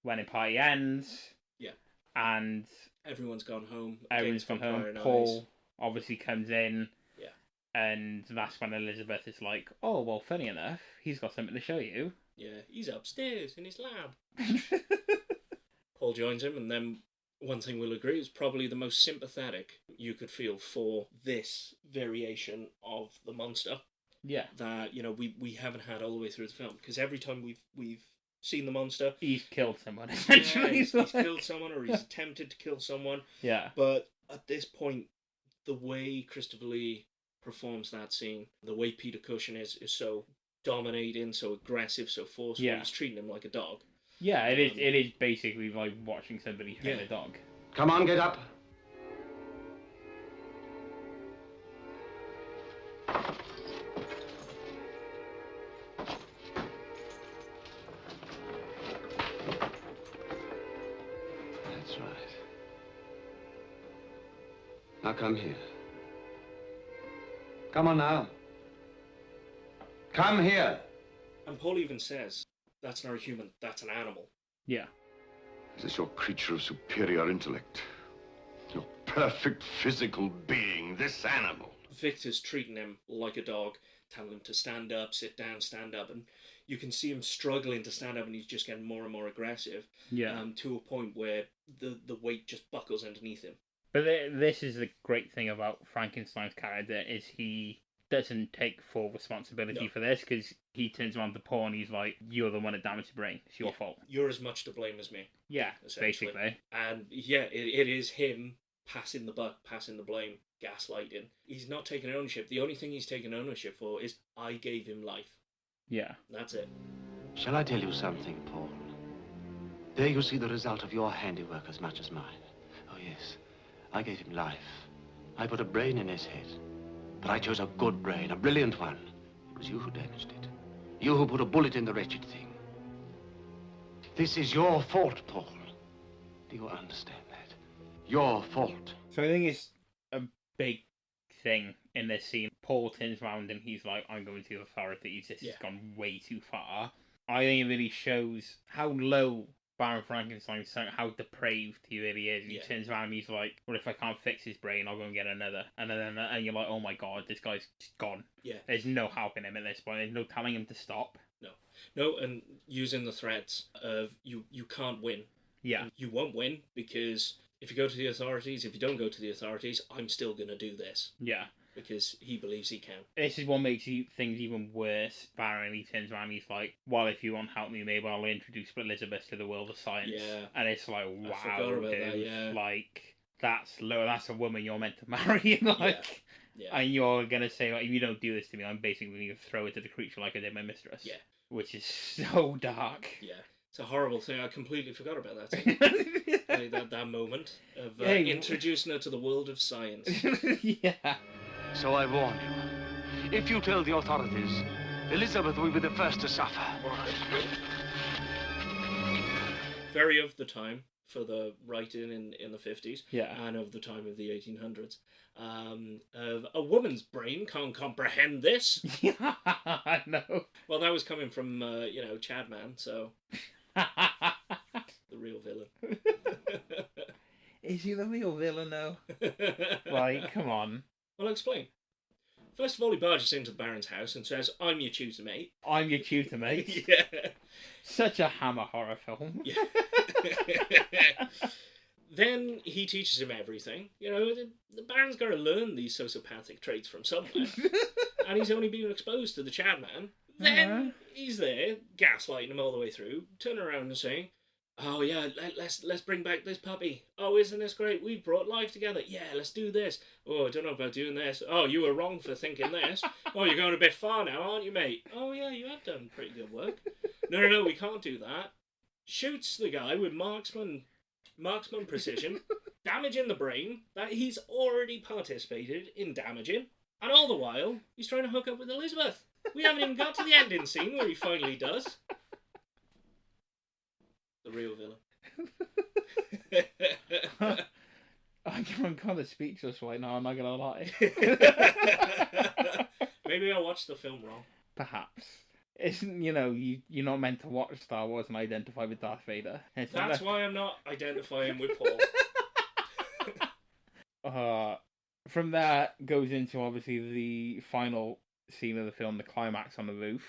wedding party ends. Yeah. And... everyone's gone home. Everyone's gone home. Paul obviously comes in. Yeah. And that's when Elizabeth is like, oh, well, funny enough, he's got something to show you. Yeah, he's upstairs in his lab. Paul joins him, and then one thing we'll agree is probably the most sympathetic you could feel for this variation of the monster. Yeah. That, you know, we haven't had all the way through the film. Because every time we've seen the monster... he's killed someone, essentially. Yeah, he's killed someone, or he's attempted to kill someone. Yeah. But at this point, the way Christopher Lee performs that scene, the way Peter Cushing is so dominating, so aggressive, so forceful, he's treating him like a dog. Yeah, it is basically like watching somebody hit a dog. Come on, get up. That's right. Now come here. Come on now. Come here. And Paul even says, that's not a human, that's an animal. Yeah. Is this your creature of superior intellect? Your perfect physical being, this animal? Victor's treating him like a dog, telling him to stand up, sit down, stand up, and you can see him struggling to stand up, and he's just getting more and more aggressive. Yeah. To a point where the weight just buckles underneath him. But this is the great thing about Frankenstein's character, is he doesn't take full responsibility for this, because he turns around to Paul and he's like, you're the one that damaged the brain. It's your fault. You're as much to blame as me. Yeah, basically. And yeah, it is him passing the buck, passing the blame, gaslighting. He's not taking ownership. The only thing he's taking ownership for is, I gave him life. Yeah. That's it. Shall I tell you something, Paul? There you see the result of your handiwork as much as mine. Oh, yes. I gave him life. I put a brain in his head. But I chose a good brain, a brilliant one. It was you who damaged it. You who put a bullet in the wretched thing. This is your fault, Paul. Do you understand that? Your fault. So I think it's a big thing in this scene. Paul turns around and he's like, I'm going to the authorities. This has gone way too far. I think it really shows how low Baron Frankenstein's sunk, how depraved he really is. He turns around and he's like, well, if I can't fix his brain, I'll go and get another. And then and you're like, oh my god, this guy's just gone. Yeah. There's no helping him at this point. There's no telling him to stop. No, and using the threats of you can't win. Yeah. And you won't win because if you go to the authorities, if you don't go to the authorities, I'm still going to do this. Yeah. Because he believes he can. This is what makes things even worse. Baron, he turns around and he's like, well, if you won't help me, maybe I'll introduce Elizabeth to the world of science. Yeah. And it's like, wow, I forgot about dude. that, yeah. Like, that's low. That's a woman you're meant to marry. Like, yeah. And you're going to say, like, if you don't do this to me, I'm basically going to throw it to the creature like I did my mistress. Yeah. Which is so dark. Yeah. It's a horrible thing. I completely forgot about that. that moment of introducing her to the world of science. Yeah. So I warn you. If you tell the authorities, Elizabeth will be the first to suffer. Very of the time. for the writing in the 50s and of the time of the 1800s. Of a woman's brain can't comprehend this. Yeah, I know. Well, that was coming from, Chadman, so... the real villain. Is he the real villain, though? Like, come on. Well, I'll explain. First of all, he barges into the Baron's house and says, I'm your tutor mate. I'm your tutor mate. Yeah. Such a Hammer horror film. Yeah. Then he teaches him everything. The Baron's got to learn these sociopathic traits from somewhere. And he's only been exposed to the Chadman. Then he's there, gaslighting him all the way through, turning around and saying, oh yeah, let's bring back this puppy. Oh, isn't this great? We've brought life together. Yeah, let's do this. Oh, I don't know about doing this. Oh, you were wrong for thinking this. Oh, you're going a bit far now, aren't you, mate? Oh yeah, you have done pretty good work. No, we can't do that. Shoots the guy with marksman precision, damaging the brain that he's already participated in damaging, and all the while he's trying to hook up with Elizabeth. We haven't even got to the ending scene where he finally does. The real villain. I'm kind of speechless right now, I'm not going to lie. Maybe I watched the film wrong. Perhaps. Isn't, you're not meant to watch Star Wars and identify with Darth Vader. That's why I'm not identifying with Paul. From there goes into, obviously, the final scene of the film, the climax on the roof.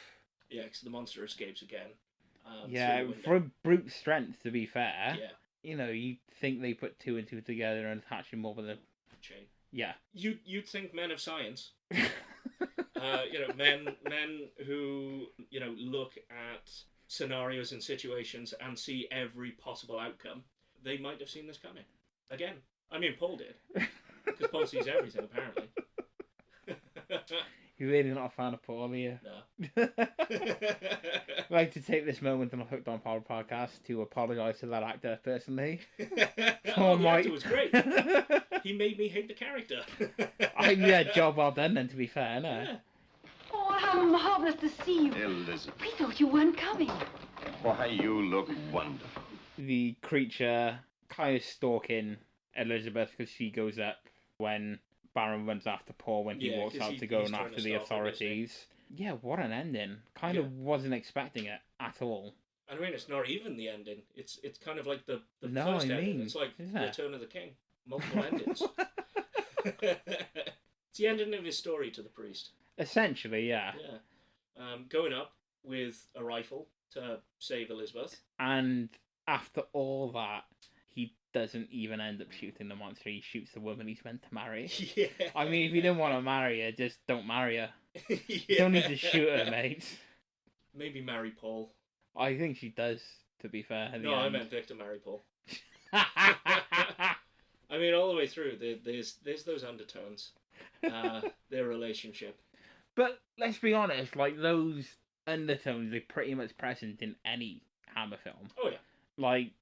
Yeah, because the monster escapes again. For brute strength, to be fair. Yeah. You think they put two and two together and attach him over the chain. Yeah. You'd think men of science. Men who, look at scenarios and situations and see every possible outcome, they might have seen this coming. Again. I mean, Paul did. Because Paul sees everything, apparently. You're really not a fan of Paul, are you? No. I'd like to take this moment on the Hooked on Paul podcast to apologise to that actor personally. The actor was great. He made me hate the character. Job well done then, to be fair, no? Yeah. Oh, how marvellous to see you. Elizabeth. We thought you weren't coming. Why, you look wonderful. The creature kind of stalking Elizabeth because she goes up when Baron runs after Paul when he walks out to go and after the authorities. Yeah, what an ending. Kind of wasn't expecting it at all. I mean, it's not even the ending. It's kind of like the first ending. It's like Return of the King. Multiple endings. It's the ending of his story to the priest. Essentially, yeah. Yeah. Going up with a rifle to save Elizabeth. And after all that, he doesn't even end up shooting the monster. He shoots the woman he's meant to marry. Yeah. I mean, if you didn't want to marry her, just don't marry her. You don't need to shoot her, mate. Maybe marry Paul. I think she does, to be fair. No, I meant Victor marry Paul. I mean, all the way through, there's those undertones. Their relationship. But let's be honest, like, those undertones are pretty much present in any Hammer film. Oh, yeah. Like,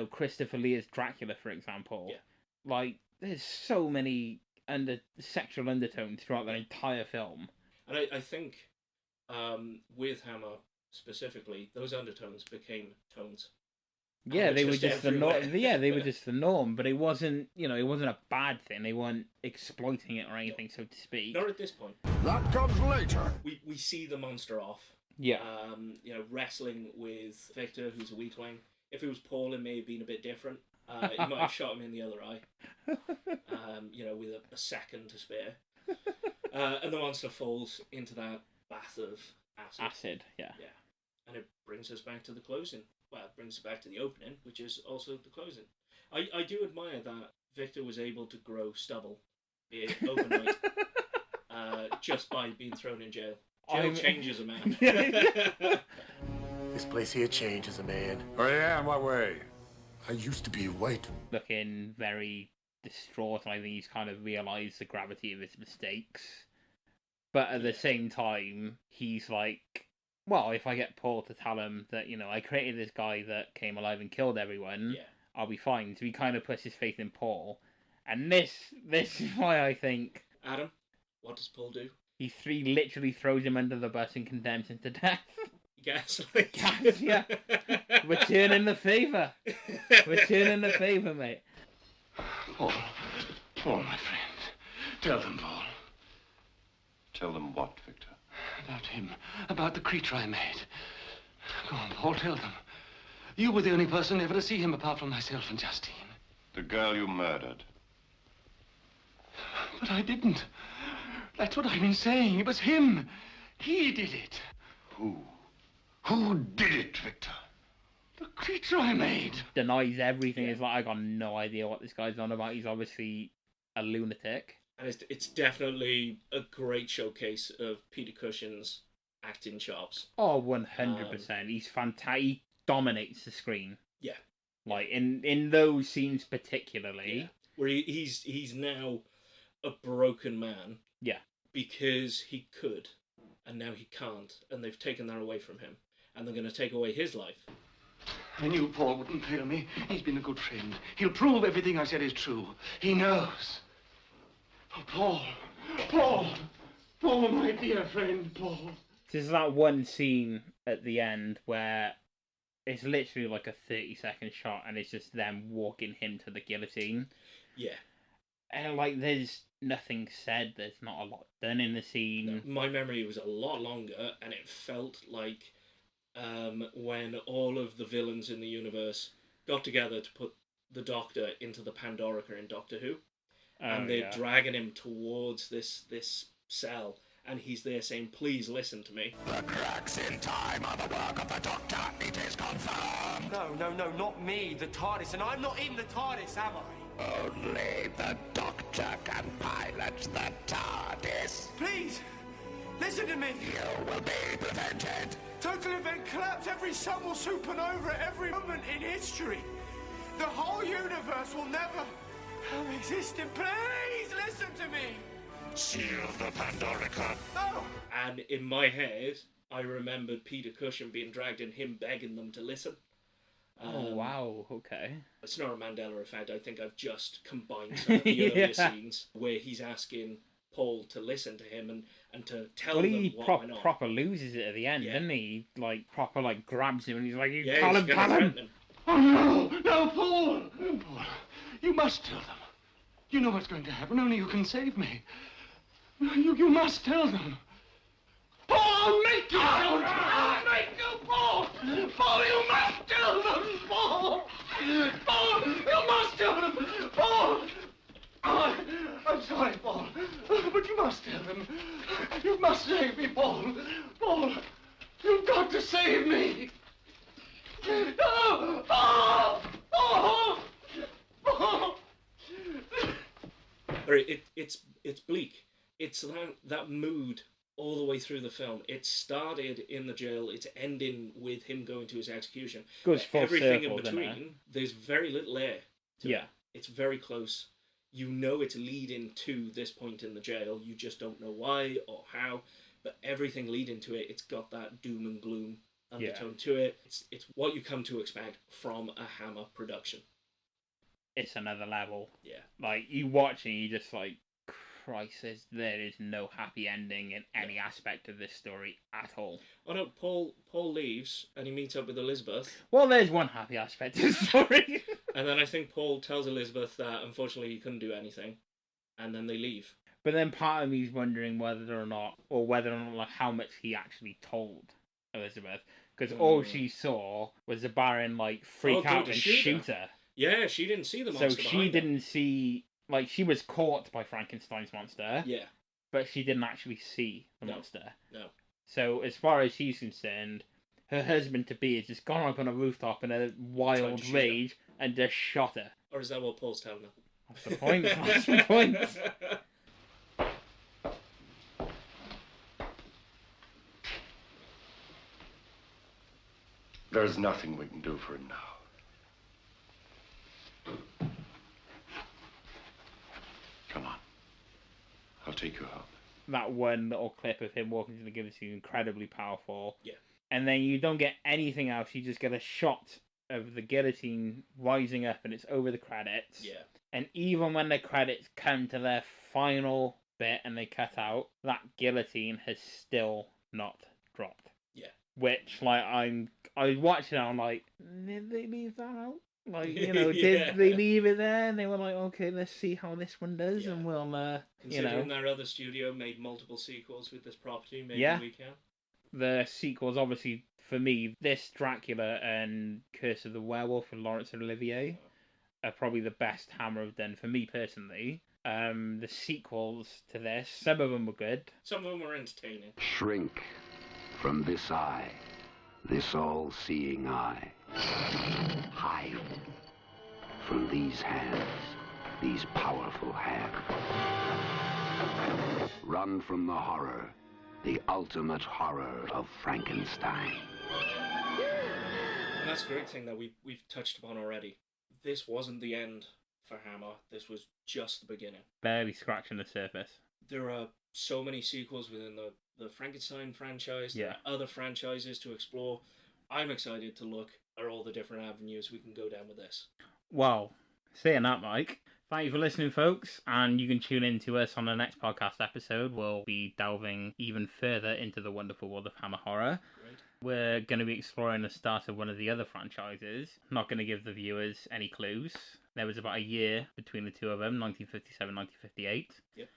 Christopher Lee's Dracula, for example. Yeah. Like, there's so many sexual undertones throughout the entire film. And I think with Hammer specifically, those undertones became tones. Yeah, they were just the norm. Yeah, they were just the norm, but it wasn't, it wasn't a bad thing. They weren't exploiting it or anything, so to speak. Not at this point. That comes later. We see the monster off. Yeah. Wrestling with Victor, who's a weakling. If it was Paul, it may have been a bit different. He might have shot him in the other eye. With a second to spare. And the monster falls into that bath of acid. Acid, yeah. Yeah. And it brings us back to the closing. Well, it brings us back to the opening, which is also the closing. I do admire that Victor was able to grow stubble overnight just by being thrown in jail. Jail changes a man. This place here changes a man. Oh, yeah, in what way? I used to be white. Looking very distraught, and I think he's kind of realised the gravity of his mistakes. But at the same time, he's like, well, if I get Paul to tell him that, I created this guy that came alive and killed everyone, I'll be fine. So he kind of puts his faith in Paul. And this is why I think... Adam, what does Paul do? He literally throws him under the bus and condemns him to death. Gaslight. Yeah. Returning the favour. Returning the favour, mate. Paul, my friend. Tell them, Paul. Tell them what, Victor? About him. About the creature I made. Go on, Paul, tell them. You were the only person ever to see him apart from myself and Justine. The girl you murdered. But I didn't. That's what I've been saying. It was him. He did it. Who? Who did it, Victor? The creature I made. Denies everything. It's like, I got no idea what this guy's on about. He's obviously a lunatic. And it's definitely a great showcase of Peter Cushing's acting chops. Oh, 100%. He's fantastic. He dominates the screen. Yeah. Like, in those scenes particularly. Yeah. Where he's now a broken man. Yeah. Because he could, and now he can't, and they've taken that away from him. And they're going to take away his life. I knew Paul wouldn't fail me. He's been a good friend. He'll prove everything I said is true. He knows. Oh, Paul, my dear friend, Paul. There's that one scene at the end where it's literally like a 30-second shot and it's just them walking him to the guillotine. Yeah. And like, there's nothing said, there's not a lot done in the scene. No, my memory was a lot longer, and it felt like when all of the villains in the universe got together to put the Doctor into the Pandorica in Doctor Who. And they're dragging him towards this cell, and he's there saying, "Please listen to me." The cracks in time are the work of the Doctor. It is confirmed. No, not me, the TARDIS, and I'm not in the TARDIS, am I? Only the Doctor can pilot the TARDIS. Please, listen to me. You will be prevented. Total event collapse. Every sun will supernova at every moment in history. The whole universe will never have existed. Please listen to me. Seal the Pandorica. No. And in my head, I remembered Peter Cushing being dragged and him begging them to listen. Oh, wow, okay. It's not a Mandela effect. I think I've just combined some of the earlier scenes where he's asking Paul to listen to him and to tell them what went on. Proper loses it at the end, doesn't he? Like, proper, like, grabs him and he's like, tell him. Oh, no, Paul! Paul, you must tell them. You know what's going to happen. Only you can save me. You must tell them. Paul, I'll make you tell them. I'll make you, Paul. Paul, you must tell them. Paul. Paul, you must tell them. Paul. Oh, I'm sorry, Paul. But you must tell them. You must save me, Paul. Paul, you've got to save me. No! Paul! Paul! Paul! It's bleak. It's that mood all the way through the film. It started in the jail. It's ending with him going to his execution. Goes full everything circle, in between. There's very little air. Yeah. It's very close. You know it's leading to this point in the jail. You just don't know why or how. But everything leading to it, it's got that doom and gloom undertone to it. It's what you come to expect from a Hammer production. It's another level. Yeah. Like, you watch and you just like, Christ, there is no happy ending in any aspect of this story at all. Oh no, Paul leaves and he meets up with Elizabeth. Well, there's one happy aspect of the story. And then I think Paul tells Elizabeth that unfortunately he couldn't do anything. And then they leave. But then part of me's wondering whether or not like, how much he actually told Elizabeth. Because all she saw was the Baron like freak out and shoot her. Yeah, she didn't see the monster. So she didn't see, like, she was caught by Frankenstein's monster. Yeah. But she didn't actually see the monster. No. So as far as she's concerned, her husband-to-be has just gone up on a rooftop in a wild rage and just shot her. Or is that what Paul's telling her? That's the point. That's the point. There's nothing we can do for him now. Come on. I'll take you home. That one little clip of him walking to the guillotine is incredibly powerful. Yeah. And then you don't get anything else. You just get a shot of the guillotine rising up and it's over the credits. Yeah. And even when the credits come to their final bit and they cut out, that guillotine has still not dropped. Yeah. which like I watched it and I'm like, did they leave that out? Like, you know, Yeah. did they leave it there? And they were like, okay, let's see how this one does, Yeah. and we'll, Considering their other studio made multiple sequels with this property, maybe we can. The sequels, obviously, for me, this Dracula and Curse of the Werewolf with Laurence Olivier are probably the best Hammer have done for me personally. The sequels to this, some of them were good. Some of them were entertaining. Shrink from this eye, this all-seeing eye. Hide from these hands, these powerful hands. Run from the horror, the ultimate horror of Frankenstein. And that's a great thing that we've touched upon already. This wasn't the end for Hammer. This was just the beginning. Barely scratching the surface. There are so many sequels within the Frankenstein franchise. There are other franchises to explore. I'm excited to look at all the different avenues we can go down with this. Well, saying that, Mike, thank you for listening, folks, and you can tune in to us on the next podcast episode. We'll be delving even further into the wonderful world of Hammer Horror. Great. We're going to be exploring the start of one of the other franchises. Not going to give the viewers any clues. There was about a year between the two of them, 1957, 1958. Yep.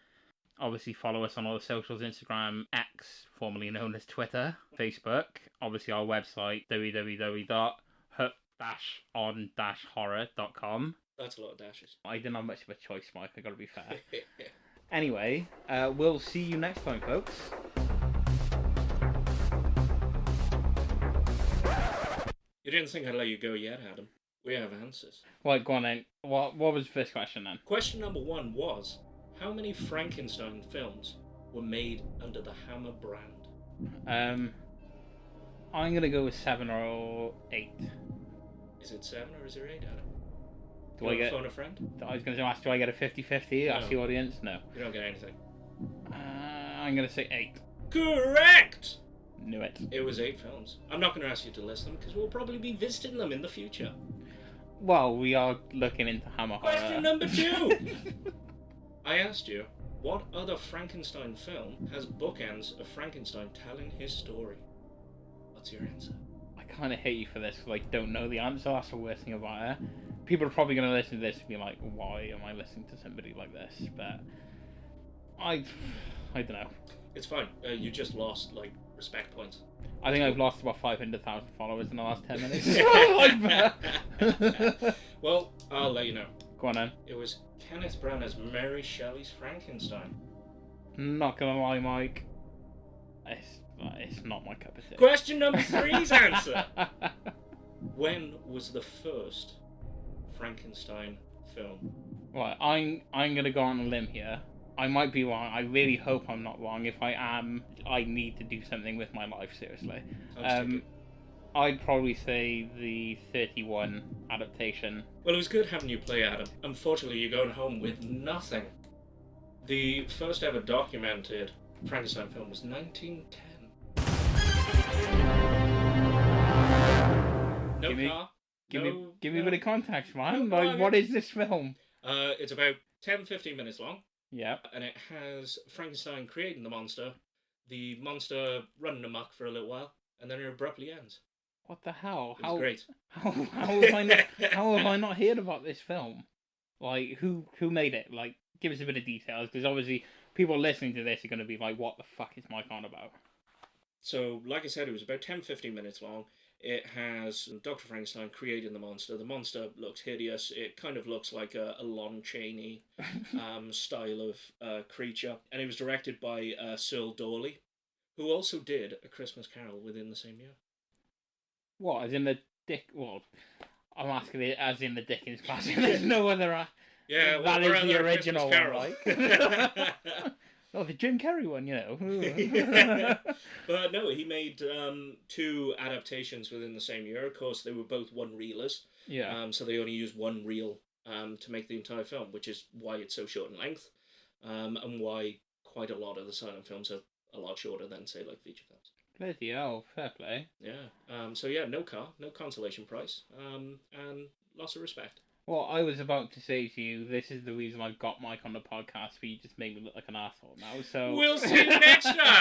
Obviously, follow us on all the socials, Instagram, X, formerly known as Twitter, Facebook. Obviously, our website, www.hook-on-horror.com. That's a lot of dashes. I didn't have much of a choice, Mike, I gotta be fair. Anyway, we'll see you next time, folks. You didn't think I'd let you go yet, Adam. We have answers. Right, go on then. What was the first question then? Question number 1 was, how many Frankenstein films were made under the Hammer brand? I'm gonna go with 7 or 8. Is it 7 or is it 8, Adam? Do I get phone a friend? I was gonna ask, do I get a 50-50? Ask the audience? No. You don't get anything. I'm gonna say 8. Correct! Knew it. It was 8 films. I'm not going to ask you to list them because we'll probably be visiting them in the future. Well, we are looking into Hammer Horror. Question number 2! I asked you, what other Frankenstein film has bookends of Frankenstein telling his story? What's your answer? I kind of hate you for this because I don't know the answer. That's the worst thing about it. People are probably going to listen to this and be like, why am I listening to somebody like this? But I don't know. It's fine. You just lost, respect points. I think I've lost about 500,000 followers in the last 10 minutes. Well, I'll let you know. Go on then. It was Kenneth Branagh's Mary Shelley's Frankenstein. Not gonna lie, Mike. It's not my cup of tea. Question number 3's answer. When was the first Frankenstein film? Right, I'm gonna go on a limb here. I might be wrong. I really hope I'm not wrong. If I am, I need to do something with my life, seriously. I'd probably say the 31 adaptation. Well, it was good having you play, Adam. Unfortunately, you're going home with nothing. The first ever documented Frankenstein film was 1910. No car. Give me a bit of context, man. No, what is this film? It's about 10-15 minutes long. Yeah. And it has Frankenstein creating the monster monster running amok for a little while, and then it abruptly ends. What the hell? It was great. How have I not heard about this film? Like, who made it? Like, give us a bit of details, because obviously people listening to this are going to be like, what the fuck is Mike on about? So, like I said, it was about 10-15 minutes long. It has Dr. Frankenstein creating the monster. The monster looks hideous. It kind of looks like a Lon Chaney style of creature. And it was directed by Searle Dawley, who also did A Christmas Carol within the same year. What, as in the Well, I'm asking it as in the Dickens classic. There's no other... Yeah, well, that is the original one, right? Oh, the Jim Carrey one, you know. But no, he made 2 adaptations within the same year. Of course, they were both one-reelers. Yeah. So they only used one reel to make the entire film, which is why it's so short in length, and why quite a lot of the silent films are a lot shorter than, say, like feature films. Bloody hell, fair play. Yeah. So yeah, no car, no consolation prize, and lots of respect. Well, I was about to say to you, this is the reason I got Mike on the podcast, but you just made me look like an asshole now, so... We'll see you next time!